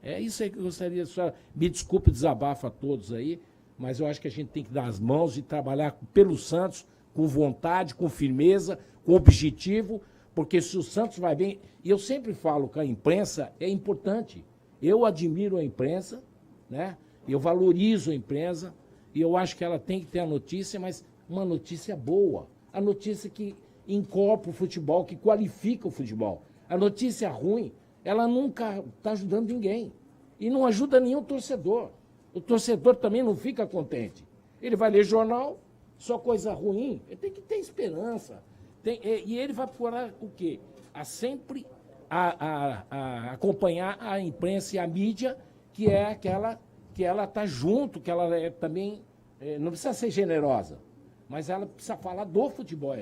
É isso aí que eu gostaria de falar. Me desculpe, desabafo a todos aí, mas eu acho que a gente tem que dar as mãos e trabalhar pelo Santos com vontade, com firmeza, com objetivo, porque se o Santos vai bem... E eu sempre falo que a imprensa é importante. Eu admiro a imprensa, né? Eu valorizo a imprensa e eu acho que ela tem que ter a notícia, mas uma notícia boa. A notícia que incorpora o futebol, que qualifica o futebol. A notícia ruim, ela nunca está ajudando ninguém. E não ajuda nenhum torcedor. O torcedor também não fica contente. Ele vai ler jornal, só coisa ruim. Ele tem que ter esperança. E ele vai procurar o quê? Sempre acompanhar a imprensa e a mídia, que é aquela que ela está junto, que ela também não precisa ser generosa, mas ela precisa falar do futebol.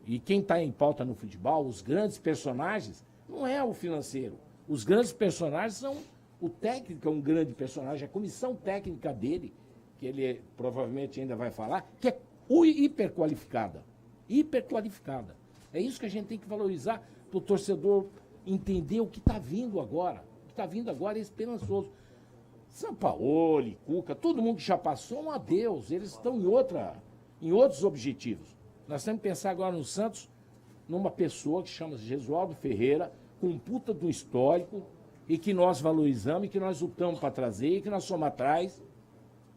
E quem está em pauta no futebol, os grandes personagens, não é o financeiro. Os grandes personagens são o técnico, é um grande personagem, a comissão técnica dele, que ele provavelmente ainda vai falar, que é hiperqualificada. Hiperqualificada. É isso que a gente tem que valorizar para o torcedor entender o que está vindo agora. O que está vindo agora é esperançoso. Sampaoli, Cuca, todo mundo que já passou, um adeus. Eles estão em outros objetivos. Nós temos que pensar agora no Santos, numa pessoa que chama-se Gesualdo Ferreira, com um puta do histórico, e que nós valorizamos, e que nós lutamos para trazer, e que nós somos atrás.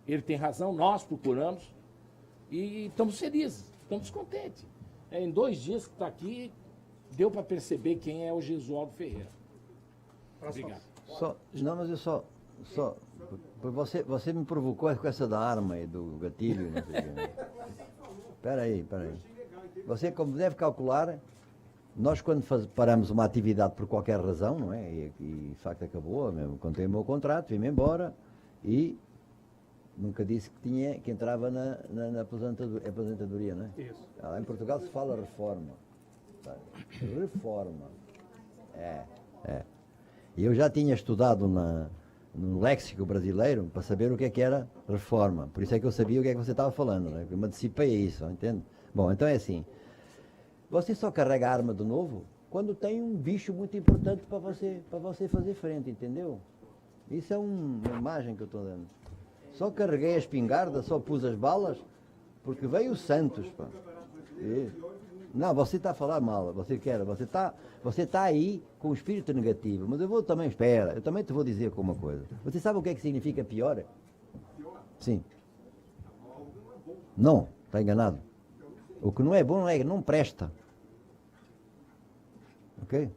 Ele tem razão, nós procuramos, e estamos felizes, estamos contentes. Em 2 dias que está aqui, deu para perceber quem é o Gesualdo Ferreira. Obrigado. Não, mas eu só você me provocou com essa da arma e do gatilho. Não sei o quê. Espera aí. Você, como deve calcular, nós quando paramos uma atividade por qualquer razão, não é? E de facto acabou, mesmo contei o meu contrato, vim-me embora e nunca disse que entrava na aposentadoria, não é? Isso. Lá em Portugal se fala reforma. Reforma. É. E eu já tinha estudado no léxico brasileiro para saber o que era reforma. Por isso é que eu sabia o que é que você estava falando, né? Eu me antecipei a isso, entende? Bom, então é assim. Você só carrega a arma de novo quando tem um bicho muito importante para você fazer frente, entendeu? Isso é uma imagem que eu estou dando. Só carreguei a espingarda, só pus as balas, porque veio o Santos, pá. Não, você está a falar mal, você está aí com o espírito negativo, mas eu também te vou dizer uma coisa. Você sabe o que é que significa pior? Sim. Não, está enganado. O que não é bom não presta. Ok?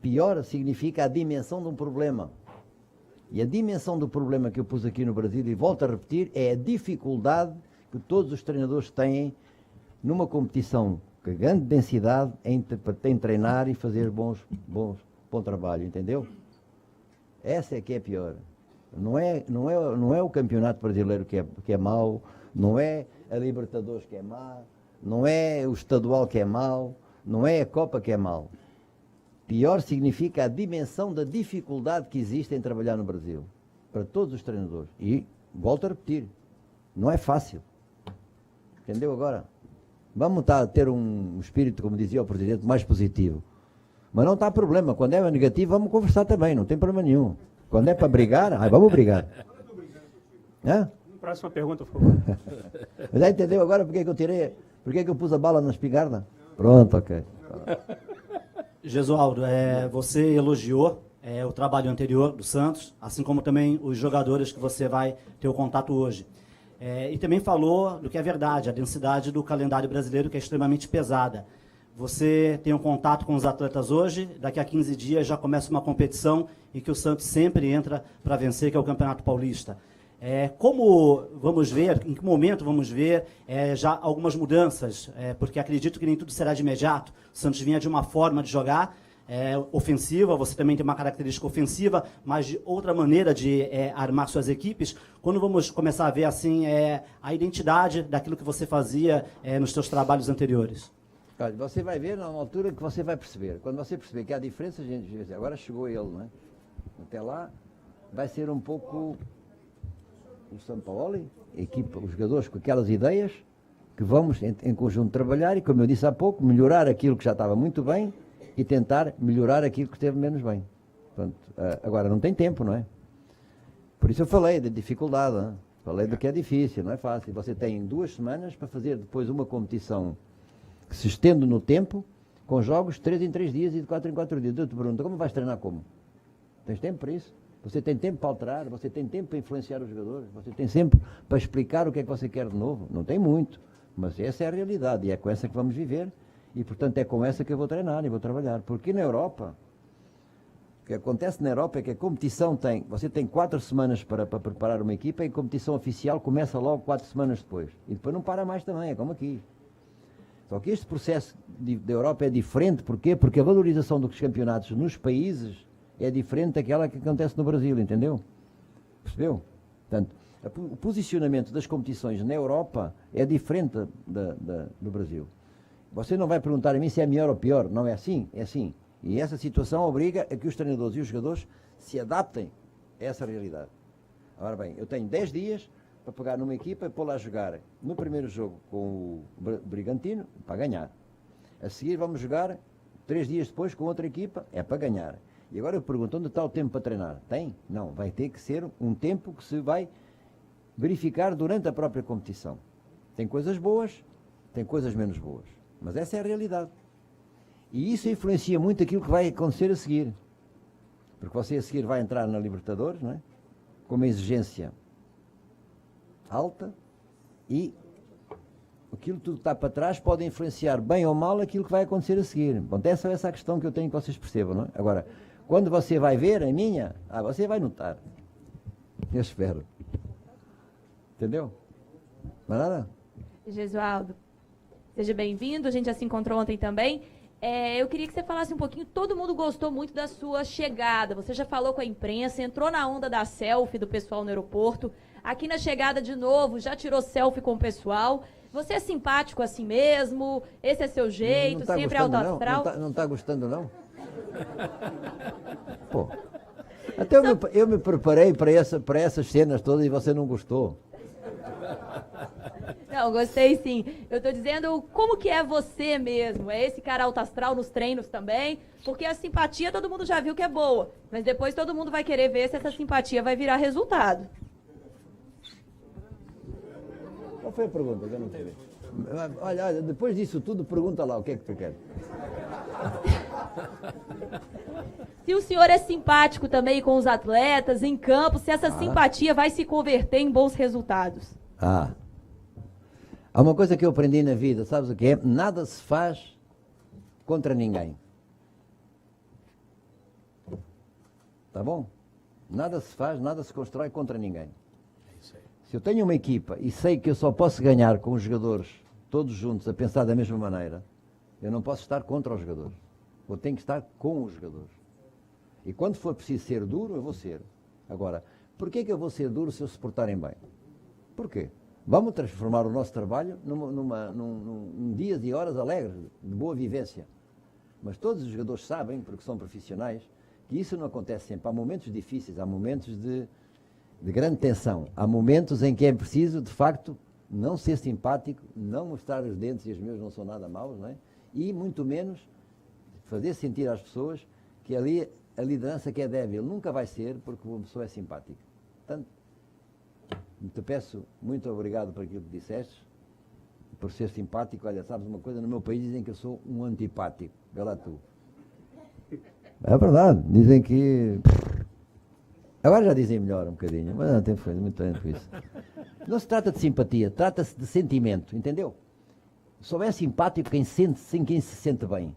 Pior significa a dimensão de um problema. E a dimensão do problema que eu pus aqui no Brasil, e volto a repetir, é a dificuldade que todos os treinadores têm numa competição com grande densidade em treinar e fazer bom trabalho, entendeu? Essa é que é pior. Não é o campeonato brasileiro que é mau, não é a Libertadores que é má, não é o estadual que é mau, não é a Copa que é mau. Pior significa a dimensão da dificuldade que existe em trabalhar no Brasil, para todos os treinadores. E, volto a repetir, não é fácil. Entendeu agora? Vamos ter um espírito, como dizia o Presidente, mais positivo. Mas não está problema. Quando é negativo, vamos conversar também, não tem problema nenhum. Quando é para brigar, vamos brigar. Próxima pergunta, por favor. Mas aí entendeu agora por que eu tirei? Por que eu pus a bala na espingarda? Pronto, ok. Gesualdo, você elogiou o trabalho anterior do Santos, assim como também os jogadores que você vai ter o contato hoje. E também falou do que é verdade, a densidade do calendário brasileiro, que é extremamente pesada. Você tem um contato com os atletas hoje, daqui a 15 dias já começa uma competição e que o Santos sempre entra para vencer, que é o Campeonato Paulista. Como vamos ver, em que momento vamos ver já algumas mudanças, porque acredito que nem tudo será de imediato. O Santos vinha de uma forma de jogar ofensiva, você também tem uma característica ofensiva, mas de outra maneira de armar suas equipes. Quando vamos começar a ver assim a identidade daquilo que você fazia nos seus trabalhos anteriores? Olha, você vai ver na altura que você vai perceber. Quando você perceber que há diferença, a gente diz, agora chegou ele, não é? Até lá vai ser um pouco o Sampaoli, a equipa, os jogadores com aquelas ideias que vamos em conjunto trabalhar e, como eu disse há pouco, melhorar aquilo que já estava muito bem e tentar melhorar aquilo que esteve menos bem. Portanto, agora não tem tempo, não é? Por isso eu falei da dificuldade, não é? Falei do que é difícil, não é fácil. Você tem 2 semanas para fazer depois uma competição que se estende no tempo, com jogos 3 em 3 dias e de 4 em 4 dias. Eu te pergunto, como vais treinar como? Tens tempo para isso? Você tem tempo para alterar, você tem tempo para influenciar os jogadores, você tem sempre para explicar o que é que você quer de novo. Não tem muito, mas essa é a realidade e é com essa que vamos viver e, portanto, é com essa que eu vou treinar e vou trabalhar. Porque na Europa, o que acontece na Europa é que a competição você tem 4 semanas para preparar uma equipa e a competição oficial começa logo 4 semanas depois. E depois não para mais também, é como aqui. Só que este processo da Europa é diferente, porquê? Porque a valorização dos campeonatos nos países é diferente daquela que acontece no Brasil, entendeu? Percebeu? Portanto, o posicionamento das competições na Europa é diferente do Brasil. Você não vai perguntar a mim se é melhor ou pior, não é assim? É assim. E essa situação obriga a que os treinadores e os jogadores se adaptem a essa realidade. Agora bem, eu tenho 10 dias para pegar numa equipa e pô-la a jogar no primeiro jogo com o Brigantino, para ganhar. A seguir vamos jogar 3 dias depois com outra equipa, é para ganhar. E agora eu pergunto, onde está o tempo para treinar? Tem? Não, vai ter que ser um tempo que se vai verificar durante a própria competição. Tem coisas boas, tem coisas menos boas. Mas essa é a realidade. E isso influencia muito aquilo que vai acontecer a seguir. Porque você a seguir vai entrar na Libertadores, não é? Com uma exigência alta e aquilo tudo que está para trás pode influenciar bem ou mal aquilo que vai acontecer a seguir. Bom, essa é a questão que eu tenho que vocês percebam, não é? Agora, quando você vai ver a minha, você vai notar. Eu espero. Entendeu? Mas nada? Gesualdo, seja bem-vindo. A gente já se encontrou ontem também. Eu queria que você falasse um pouquinho. Todo mundo gostou muito da sua chegada. Você já falou com a imprensa, entrou na onda da selfie do pessoal no aeroporto. Aqui na chegada de novo, já tirou selfie com o pessoal. Você é simpático assim mesmo? Esse é seu jeito? Tá sempre alto astral? Não está gostando, não? Pô. Até eu me preparei para essas cenas todas e você não gostou. Não, gostei sim. Eu estou dizendo como que é você mesmo. É esse cara alto astral nos treinos também? Porque a simpatia todo mundo já viu que é boa. Mas depois todo mundo vai querer ver se essa simpatia vai virar resultado. Qual foi a pergunta? Eu não sei. Olha, depois disso tudo, pergunta lá o que é que tu quer. Se o senhor é simpático também com os atletas, em campo, se essa simpatia vai se converter em bons resultados. Há uma coisa que eu aprendi na vida, sabes o que é? Nada se faz contra ninguém. Tá bom? Nada se faz, nada se constrói contra ninguém. Se eu tenho uma equipa e sei que eu só posso ganhar com os jogadores todos juntos a pensar da mesma maneira, eu não posso estar contra os jogadores. Eu tenho que estar com os jogadores. E quando for preciso ser duro, eu vou ser. Agora, porquê que eu vou ser duro se eles se portarem bem? Porquê? Vamos transformar o nosso trabalho num dias e horas alegres, de boa vivência. Mas todos os jogadores sabem, porque são profissionais, que isso não acontece sempre. Há momentos difíceis, há momentos de grande tensão. Há momentos em que é preciso, de facto, não ser simpático, não mostrar os dentes, e os meus não são nada maus, não é? E muito menos fazer sentir às pessoas que ali a liderança que é débil nunca vai ser porque uma pessoa é simpática. Portanto, te peço muito obrigado por aquilo que disseste, por ser simpático. Olha, sabes uma coisa, no meu país dizem que eu sou um antipático. Vê lá tu. É verdade, dizem que... Agora já dizem melhor um bocadinho, mas não tem muito tempo isso. Não se trata de simpatia, trata-se de sentimento, entendeu? Só é simpático quem se sente bem.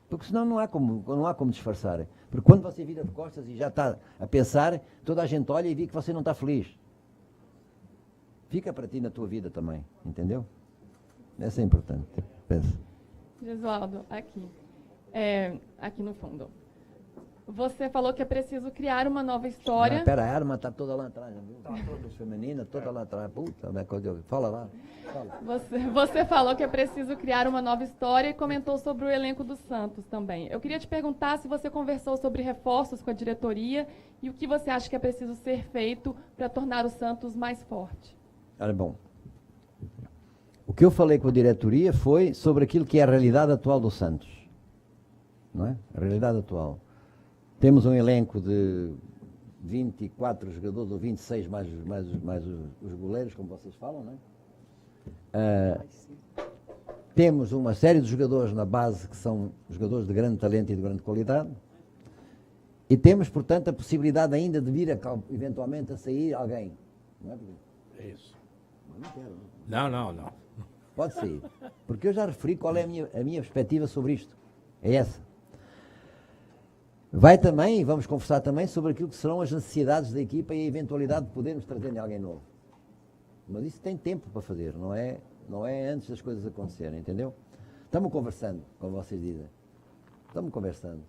Porque senão não há como disfarçar. Porque quando você vira de costas e já está a pensar, toda a gente olha e vê que você não está feliz. Fica para ti na tua vida também, entendeu? Essa é importante. Pensa. Gesualdo, aqui no fundo. Você falou que é preciso criar uma nova história. Espera, a arma está toda lá atrás, viu? Toda feminina, toda lá atrás. Puta, fala lá. Fala. Você falou que é preciso criar uma nova história e comentou sobre o elenco do Santos também. Eu queria te perguntar se você conversou sobre reforços com a diretoria e o que você acha que é preciso ser feito para tornar o Santos mais forte. Olha, bom. O que eu falei com a diretoria foi sobre aquilo que é a realidade atual do Santos. Não é? A realidade atual. Temos um elenco de 24 jogadores, ou 26 mais os goleiros, como vocês falam, não é? Temos uma série de jogadores na base que são jogadores de grande talento e de grande qualidade. E temos, portanto, a possibilidade ainda de vir eventualmente a sair alguém. Não é? É isso. Não quero. Não. Pode sair. Porque eu já referi qual é a minha perspectiva sobre isto. É essa. Vai também, vamos conversar também sobre aquilo que serão as necessidades da equipa e a eventualidade de podermos trazer alguém novo. Mas isso tem tempo para fazer, não é antes das coisas acontecerem, entendeu? Estamos conversando, como vocês dizem. Estamos conversando.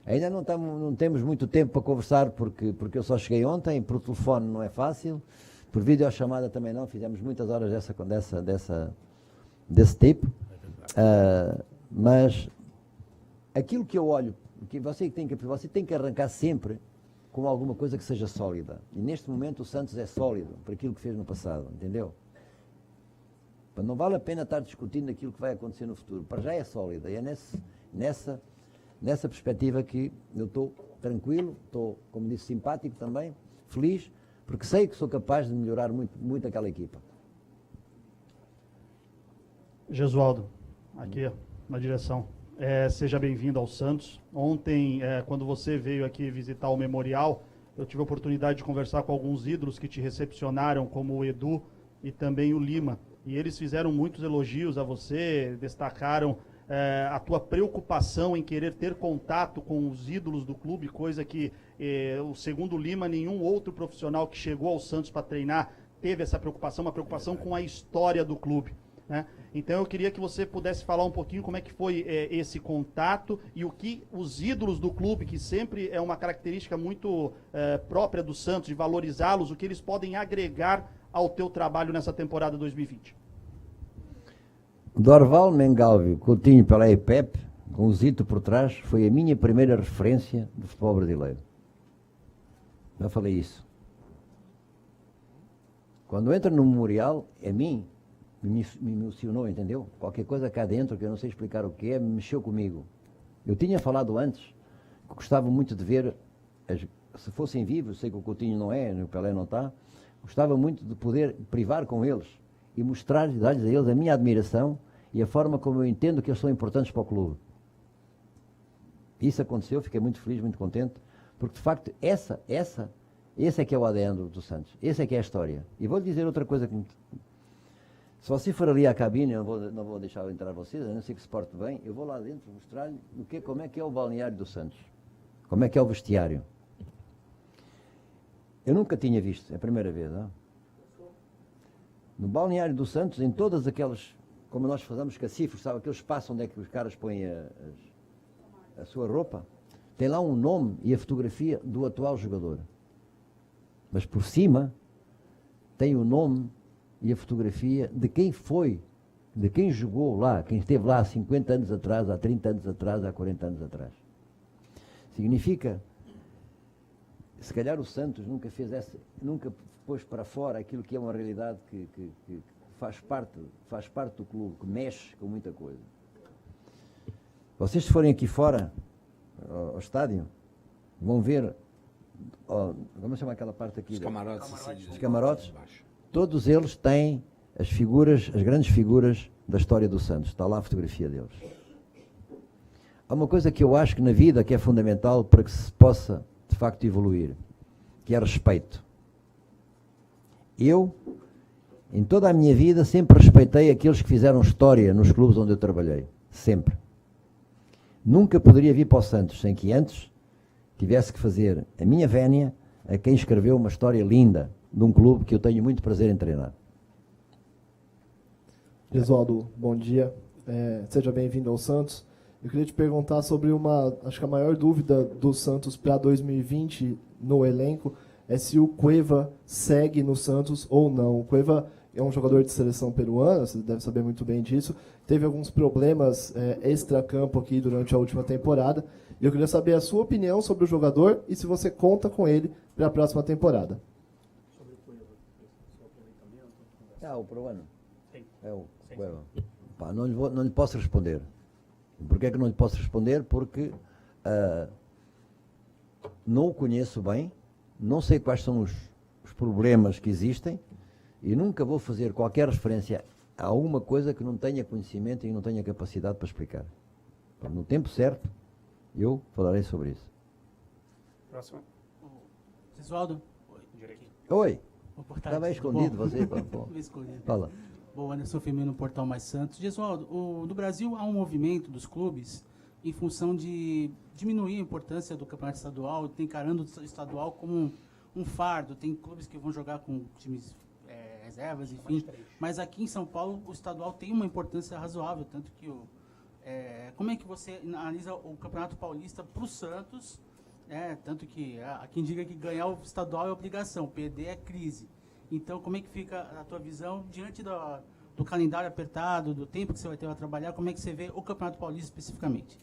Ainda não temos muito tempo para conversar porque eu só cheguei ontem, por telefone não é fácil, por videochamada também não, fizemos muitas horas desse tipo. Mas aquilo que eu olho, que você tem que arrancar sempre com alguma coisa que seja sólida. E neste momento o Santos é sólido para aquilo que fez no passado, entendeu? Mas não vale a pena estar discutindo aquilo que vai acontecer no futuro. Para já é sólida. E é nessa perspectiva que eu estou tranquilo, estou, como disse, simpático também, feliz, porque sei que sou capaz de melhorar muito, muito aquela equipa. Gesualdo, aqui na direção. Seja bem-vindo ao Santos. Ontem, quando você veio aqui visitar o Memorial, eu tive a oportunidade de conversar com alguns ídolos que te recepcionaram, como o Edu e também o Lima. E eles fizeram muitos elogios a você, destacaram a tua preocupação em querer ter contato com os ídolos do clube, coisa que, segundo o Lima, nenhum outro profissional que chegou ao Santos para treinar teve essa preocupação, uma preocupação com a história do clube, né? Então eu queria que você pudesse falar um pouquinho como é que foi esse contato e o que os ídolos do clube, que sempre é uma característica muito própria do Santos, de valorizá-los, o que eles podem agregar ao teu trabalho nessa temporada 2020. Dorval Mengalvio Coutinho pela EPEP, com o Zito por trás, foi a minha primeira referência do futebol brasileiro. Já falei isso. Quando entra no Memorial, a mim, me emocionou, entendeu? Qualquer coisa cá dentro, que eu não sei explicar o que é, mexeu comigo. Eu tinha falado antes que gostava muito de ver, se fossem vivos, sei que o Coutinho não é, o Pelé não está, gostava muito de poder privar com eles e mostrar, dar-lhes a eles a minha admiração e a forma como eu entendo que eles são importantes para o clube. Isso aconteceu, fiquei muito feliz, muito contente, porque de facto esse é que é o ADN do Santos, esse é que é a história. E vou-lhe dizer outra coisa que se você for ali à cabine, eu não vou deixar entrar vocês, a não ser que se porte bem, eu vou lá dentro mostrar-lhe como é que é o balneário do Santos, como é que é o vestiário. Eu nunca tinha visto, é a primeira vez, não? No balneário do Santos, em todas aquelas, como nós fazemos cacifros, sabe, aquele espaço onde é que os caras põem a sua roupa, tem lá um nome e a fotografia do atual jogador. Mas por cima tem o nome e a fotografia de quem foi, de quem jogou lá, quem esteve lá há 50 anos atrás, há 30 anos atrás, há 40 anos atrás. Significa, se calhar o Santos nunca pôs para fora aquilo que é uma realidade que faz parte do clube, que mexe com muita coisa. Vocês, se forem aqui fora, ao estádio, vão ver, vamos chamar aquela parte aqui? Os camarotes. Todos eles têm as grandes figuras da história do Santos. Está lá a fotografia deles. Há uma coisa que eu acho que na vida que é fundamental para que se possa, de facto, evoluir, que é respeito. Eu, em toda a minha vida, sempre respeitei aqueles que fizeram história nos clubes onde eu trabalhei. Sempre. Nunca poderia vir para o Santos sem que antes tivesse que fazer a minha vénia a quem escreveu uma história linda de um clube que eu tenho muito prazer em treinar. Gesualdo, bom dia. Seja bem-vindo ao Santos. Eu queria te perguntar sobre acho que a maior dúvida do Santos para 2020 no elenco é se o Cueva segue no Santos ou não. O Cueva é um jogador de seleção peruana, você deve saber muito bem disso. Teve alguns problemas extra-campo aqui durante a última temporada. E eu queria saber a sua opinião sobre o jogador e se você conta com ele para a próxima temporada. O peruano. É o Cueva. Não lhe posso responder. Por que é que não lhe posso responder? Porque não o conheço bem, não sei quais são os problemas que existem e nunca vou fazer qualquer referência a alguma coisa que não tenha conhecimento e não tenha capacidade para explicar. No tempo certo, eu falarei sobre isso. Próximo. Gesualdo. Oi. Boa tarde. Estava escondido você. Fala. Bom, Anderson Firmino, Portal Mais Santos. Gesualdo, no Brasil há um movimento dos clubes em função de diminuir a importância do campeonato estadual, encarando o estadual como um fardo. Tem clubes que vão jogar com times reservas, enfim. Mas aqui em São Paulo o estadual tem uma importância razoável, tanto que como é que você analisa o Campeonato Paulista para o Santos? Tanto que há quem diga que ganhar o estadual é obrigação, perder é crise. Então, como é que fica a tua visão diante do calendário apertado, do tempo que você vai ter para trabalhar? Como é que você vê o Campeonato Paulista especificamente?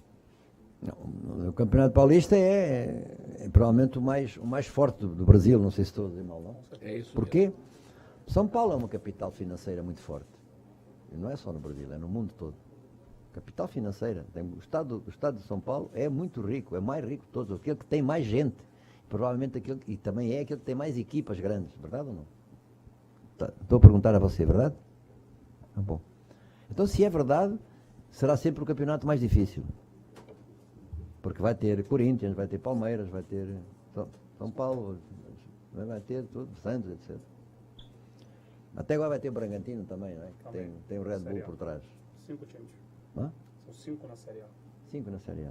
O Campeonato Paulista é provavelmente o mais forte do Brasil, não sei se estou a dizer mal, não? É isso. Por quê? São Paulo é uma capital financeira muito forte. E não é só no Brasil, é no mundo todo. Capital financeira. O estado de São Paulo é muito rico, é mais rico de todos, aquele que tem mais gente. Provavelmente e também é aquele que tem mais equipas grandes, verdade ou não? Estou a perguntar a você, verdade? Bom. Então, se é verdade, será sempre o campeonato mais difícil. Porque vai ter Corinthians, vai ter Palmeiras, vai ter São Paulo, vai ter tudo, Santos, etc. Até agora vai ter o Bragantino também, não é? Que tem o Red Bull por trás. 5 times. Hã? São 5 na Série A. 5 na Série A.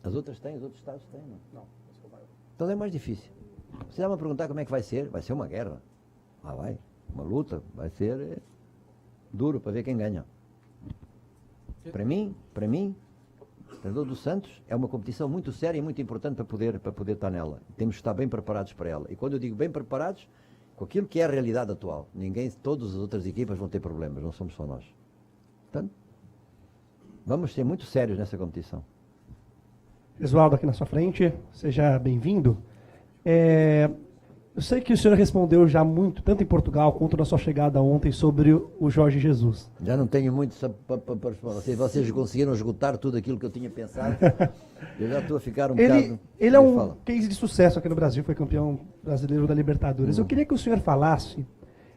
As outras têm, os outros estados têm, não? Não, esse é o maior. Então é mais difícil. Você vai me perguntar como é que vai ser uma guerra. Vai, uma luta, vai ser duro para ver quem ganha. Para mim, o treinador do Santos é uma competição muito séria e muito importante para poder estar nela. Temos que estar bem preparados para ela. E quando eu digo bem preparados, com aquilo que é a realidade atual. Todas as outras equipas vão ter problemas, não somos só nós. Portanto, vamos ser muito sérios nessa competição. Gesualdo, aqui na sua frente, seja bem-vindo. Eu sei que o senhor respondeu já muito, tanto em Portugal quanto na sua chegada ontem, sobre o Jorge Jesus. Já não tenho muito para responder. Vocês conseguiram esgotar tudo aquilo que eu tinha pensado. Eu já estou a ficar um bocado... Ele é um case de sucesso aqui no Brasil, foi campeão brasileiro da Libertadores. Eu queria que o senhor falasse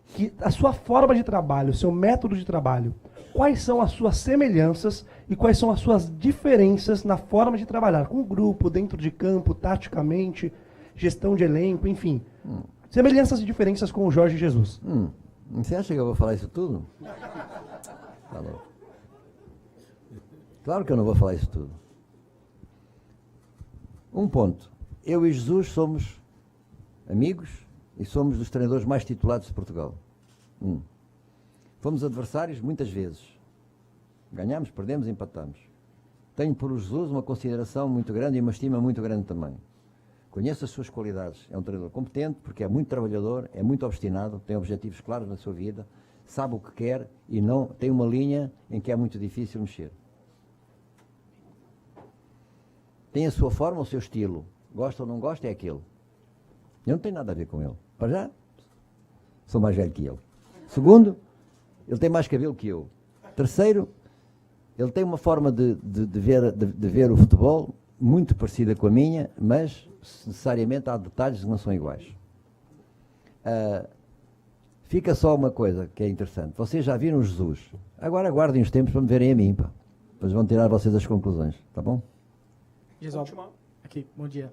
que a sua forma de trabalho, o seu método de trabalho, quais são as suas semelhanças e quais são as suas diferenças na forma de trabalhar com o grupo, dentro de campo, taticamente, gestão de elenco, enfim. Semelhanças e diferenças com o Jorge Jesus. Você acha que eu vou falar isso tudo? Falou. Claro que eu não vou falar isso tudo. Um ponto. Eu e Jesus somos amigos e somos dos treinadores mais titulados de Portugal. Fomos adversários muitas vezes. Ganhamos, perdemos, empatamos. Tenho por Jesus uma consideração muito grande e uma estima muito grande também. Conheço as suas qualidades. É um treinador competente, porque é muito trabalhador, é muito obstinado, tem objetivos claros na sua vida, sabe o que quer e não tem uma linha em que é muito difícil mexer. Tem a sua forma, o seu estilo. Gosta ou não gosta, é aquele. Eu não tenho nada a ver com ele. Para já, sou mais velho que ele. Segundo, ele tem mais cabelo que eu. Terceiro, ele tem uma forma de ver o futebol muito parecida com a minha, mas necessariamente há detalhes que não são iguais. Fica só uma coisa que é interessante. Vocês já viram Jesus. Agora aguardem os tempos para me verem a mim, pá. Depois vão tirar vocês as conclusões, tá bom? Gesualdo, aqui, bom dia.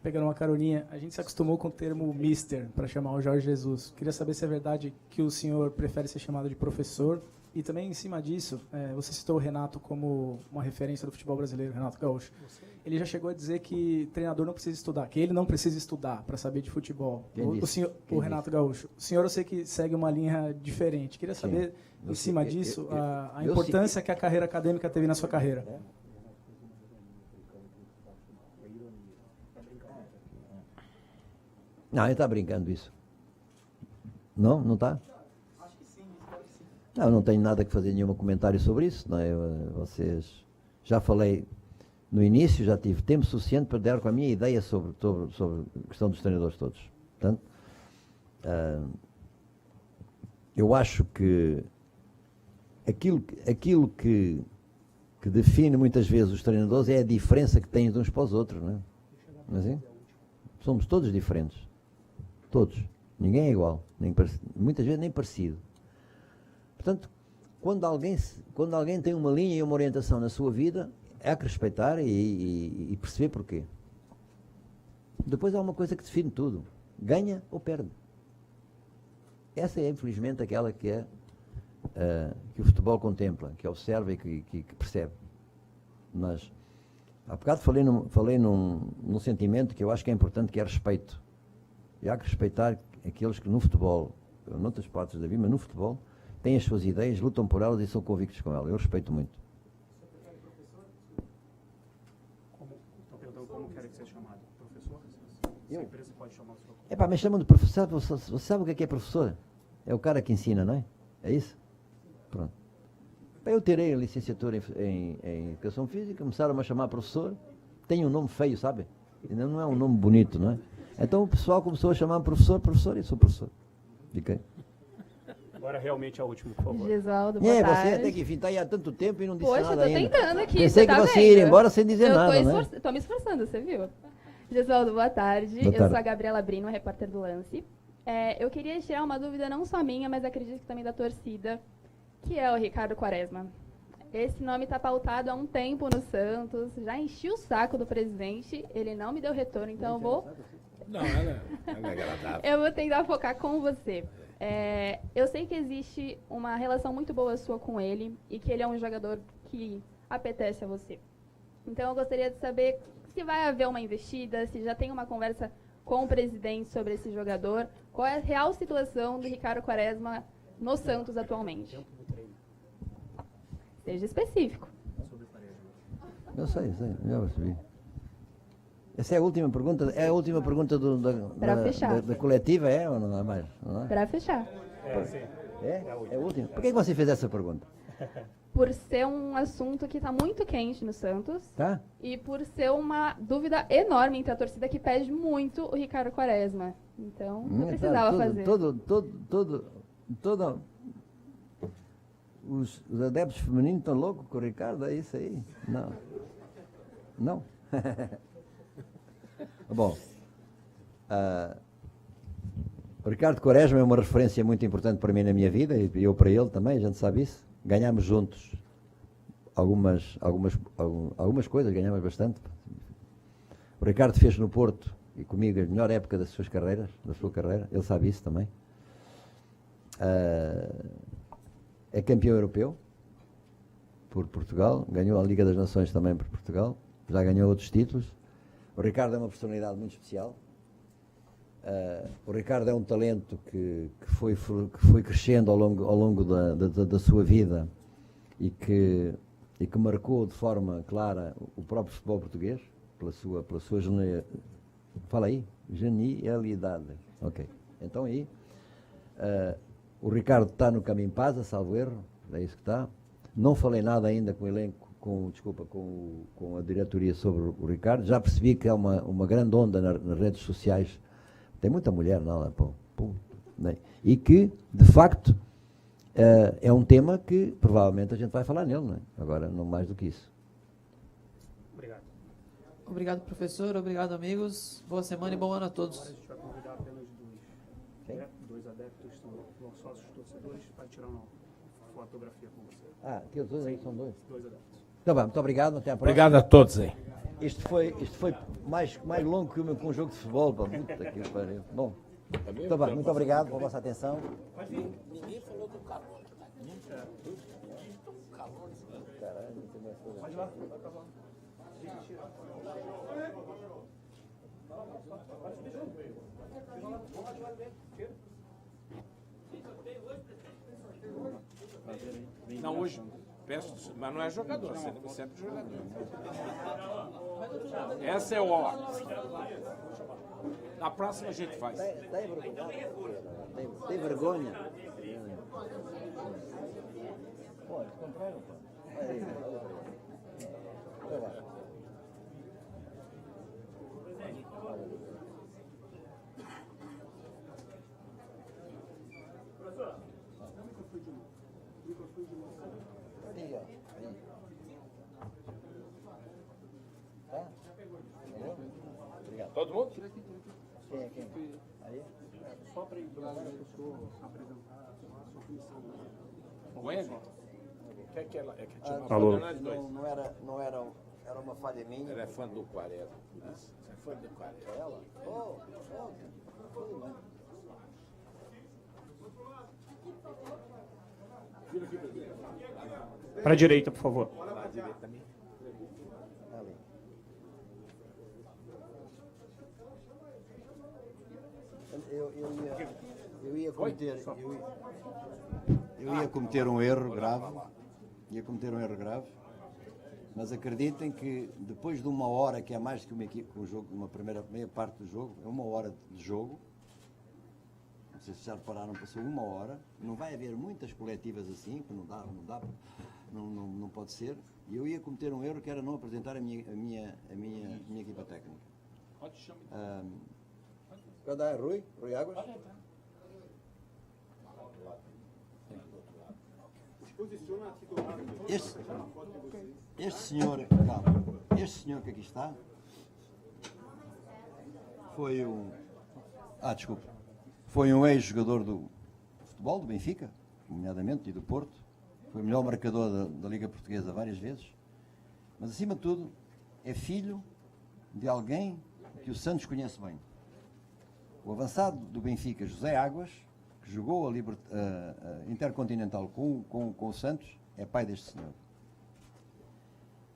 Pegando uma caroninha, a gente se acostumou com o termo mister para chamar o Jorge Jesus. Queria saber se é verdade que o senhor prefere ser chamado de professor. E também, em cima disso, você citou o Renato como uma referência do futebol brasileiro, Renato Gaúcho. Ele já chegou a dizer que treinador não precisa estudar, que ele não precisa estudar para saber de futebol. O Renato Gaúcho. O senhor, eu sei que segue uma linha diferente. Queria saber, em cima disso, a importância que a carreira acadêmica teve na sua carreira. Não, ele está brincando isso. Não? Não está? Acho que sim, espero que sim. Não tenho nada que fazer nenhum comentário sobre isso. Não é? Vocês... Já falei no início, já tive tempo suficiente para dar com a minha ideia sobre a questão dos treinadores todos. Portanto, eu acho que aquilo que define muitas vezes os treinadores é a diferença que têm de uns para os outros. Não é? Não é assim? Somos todos diferentes. Todos. Ninguém é igual. Muitas vezes nem parecido. Portanto, quando alguém tem uma linha e uma orientação na sua vida, há que respeitar e perceber porquê. Depois há uma coisa que define tudo. Ganha ou perde. Essa é, infelizmente, aquela que que o futebol contempla, que observa e que percebe. Mas, há bocado falei num sentimento que eu acho que é importante, que é respeito. E há que respeitar aqueles que no futebol, noutras partes da vida, mas no futebol, têm as suas ideias, lutam por elas e são convictos com elas. Eu respeito muito. Como quer que seja chamado? Professor? A empresa pode chamar o senhor? Mas chamam de professor, você sabe o que é professor? É o cara que ensina, não é? É isso? Pronto. Eu tirei a licenciatura em Educação Física, começaram a me chamar professor, tem um nome feio, sabe? Não é um nome bonito, não é? Então o pessoal começou a chamar professor, e sou professor. Fiquei. Agora realmente é o último, por favor. Gesualdo, boa tarde. Você até que está aí há tanto tempo e não disse nada ainda. Poxa, eu tô tentando aqui. Pensei que você ia embora sem dizer nada, né? Tô me esforçando, você viu? Gesualdo, boa tarde. Boa tarde. Eu sou a Gabriela Brino, repórter do Lance. Eu queria tirar uma dúvida não só minha, mas acredito que também da torcida, que é o Ricardo Quaresma. Esse nome está pautado há um tempo no Santos. Já enchi o saco do presidente, ele não me deu retorno, então eu vou... Não, ela é agradável. Eu vou tentar focar com você. Eu sei que existe uma relação muito boa sua com ele e que ele é um jogador que apetece a você. Então eu gostaria de saber se vai haver uma investida, se já tem uma conversa com o presidente sobre esse jogador, qual é a real situação do Ricardo Quaresma no Santos atualmente. Seja específico. Eu sei, já percebi. Essa é a última pergunta? É a última pergunta da coletiva, é ou não há mais? Para fechar. É a última? Por que você fez essa pergunta? Por ser um assunto que está muito quente no Santos. Tá. E por ser uma dúvida enorme entre a torcida que pede muito o Ricardo Quaresma. Então, eu precisava fazer. Os adeptos femininos estão loucos com o Ricardo, é isso aí? Não. Não? Bom, o Ricardo Quaresma é uma referência muito importante para mim na minha vida, e eu para ele também, a gente sabe isso. Ganhámos juntos algumas coisas, ganhámos bastante. O Ricardo fez no Porto, e comigo, a melhor época da sua carreira, ele sabe isso também. É campeão europeu por Portugal, ganhou a Liga das Nações também por Portugal, já ganhou outros títulos. O Ricardo é uma personalidade muito especial. O Ricardo é um talento que foi crescendo ao longo da sua vida e que marcou de forma clara o próprio futebol português, pela sua genialidade. Ok. Então aí, o Ricardo está no caminho paz, salvo erro, é isso que está. Não falei nada ainda com o elenco, com a diretoria sobre o Ricardo. Já percebi que há uma grande onda nas redes sociais. Tem muita mulher, não, né? E que, de facto, é um tema que provavelmente a gente vai falar nele, não é? Agora, não mais do que isso. Obrigado. Obrigado, professor. Obrigado, amigos. Boa semana e bom ano a todos. A gente vai convidar apenas dois adeptos, sócios torcedores, para tirar uma fotografia com você. Que os dois aí são dois? Dois adeptos. Então vamos, muito obrigado, até a próxima. Obrigado a todos aí. Isto foi mais longo que um jogo de futebol. Puta que pariu. Bom, então, muito obrigado pela vossa atenção. Ninguém falou do calor. Caralho, não tem mais coisa. Pode ir lá, vai pra lá. Não, hoje. Peço, mas não é jogador, sempre jogador. Essa é o ó. Na próxima a gente faz. Tem vergonha? Pô, eles compraram, pô. Todo mundo? Quem? Aí? Só para o professor apresentar a sua comissão. O Ender? Alô? Era uma falha minha. Ela é fã do Quaresma. Você é fã do Quaresma? Ela? Para a direita, por favor. Para a direita também. Ali. Eu ia cometer um erro grave, mas acreditem que depois de uma hora, que é mais que uma equipe com o jogo, uma meia parte do jogo, é uma hora de jogo, não sei se já repararam, passou uma hora, não vai haver muitas coletivas assim, que não pode ser, e eu ia cometer um erro que era não apresentar a minha equipa técnica. Cadê é Rui? Rui Águas? Este senhor que aqui está foi um ex-jogador do futebol do Benfica, nomeadamente, e do Porto, foi o melhor marcador da Liga Portuguesa várias vezes, mas acima de tudo é filho de alguém que o Santos conhece bem. O avançado do Benfica, José Águas, que jogou a Intercontinental com o Santos, é pai deste senhor.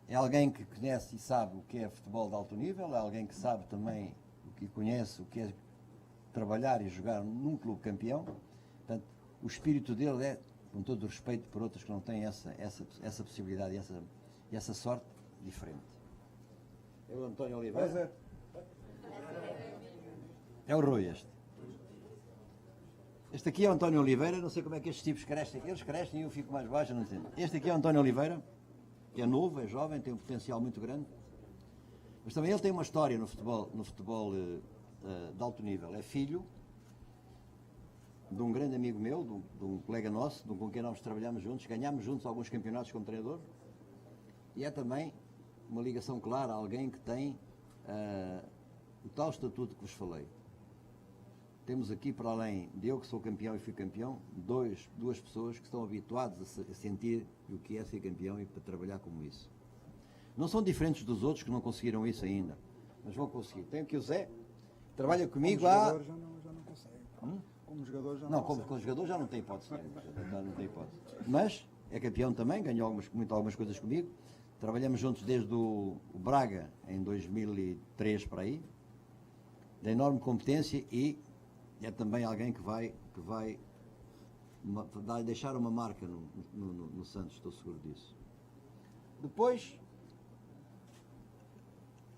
É alguém que conhece e sabe o que é futebol de alto nível, é alguém que sabe também, que conhece o que é trabalhar e jogar num clube campeão. Portanto, o espírito dele é, com todo o respeito por outros que não têm essa possibilidade e essa sorte, diferente. É o António Oliveira. É o Rui este. Este aqui é o António Oliveira, não sei como é que estes tipos crescem. Eles crescem e eu fico mais baixo, não entendo. Este aqui é o António Oliveira, que é novo, é jovem, tem um potencial muito grande. Mas também ele tem uma história no futebol de alto nível. É filho de um grande amigo meu, de um colega nosso, com quem nós trabalhamos juntos, ganhámos juntos alguns campeonatos como treinador. E é também uma ligação clara a alguém que tem o tal estatuto que vos falei. Temos aqui, para além de eu que sou campeão e fui campeão, duas pessoas que estão habituadas a sentir o que é ser campeão e para trabalhar como isso. Não são diferentes dos outros que não conseguiram isso ainda, mas vão conseguir. Tem aqui o Zé, trabalha comigo há... Como jogador já não consegue. Como jogador já não consegue. Como jogador já não tem hipótese. Já não tem hipótese. Mas é campeão também, ganhou algumas coisas comigo. Trabalhamos juntos desde o Braga, em 2003 para aí, de enorme competência, e é também alguém que vai deixar uma marca no Santos, estou seguro disso. Depois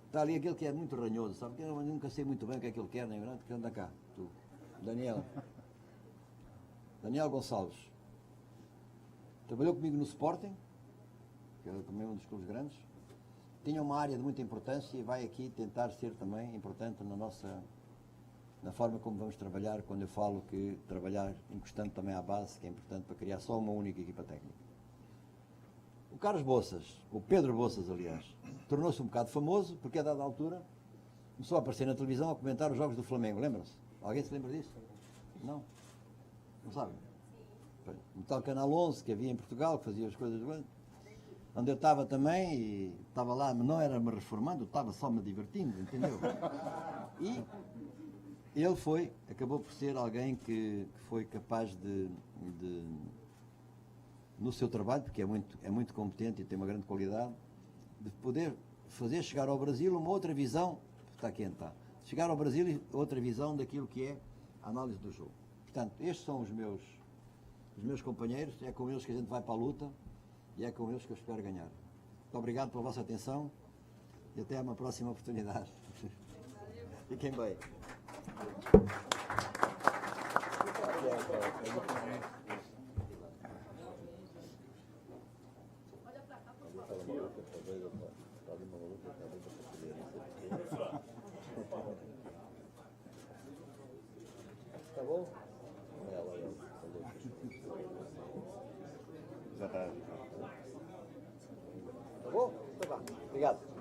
está ali aquele que é muito ranhoso, sabe? Eu nunca sei muito bem o que é que ele quer, nem verdade? Que anda cá, tu, Daniel Gonçalves. Trabalhou comigo no Sporting, que é também um dos clubes grandes. Tinha uma área de muita importância e vai aqui tentar ser também importante na forma como vamos trabalhar, quando eu falo que trabalhar encostando também à base, que é importante para criar só uma única equipa técnica. O Carlos Boças, o Pedro Boças, aliás, tornou-se um bocado famoso, porque a dada altura começou a aparecer na televisão a comentar os jogos do Flamengo, lembram-se? Alguém se lembra disso? Não? Não sabem? No tal Canal 11 que havia em Portugal, que fazia as coisas do onde eu estava também, e estava lá, mas não era me reformando, estava só me divertindo, entendeu? E ele acabou por ser alguém que foi capaz de no seu trabalho, porque é muito competente e tem uma grande qualidade, de poder fazer chegar ao Brasil uma outra visão, está quem está, chegar ao Brasil outra visão daquilo que é a análise do jogo. Portanto, estes são os meus companheiros, é com eles que a gente vai para a luta e é com eles que eu espero ganhar. Muito obrigado pela vossa atenção e até uma próxima oportunidade. Fiquem bem. Tá bom? Já está. Tá bom? Então vá. Obrigado.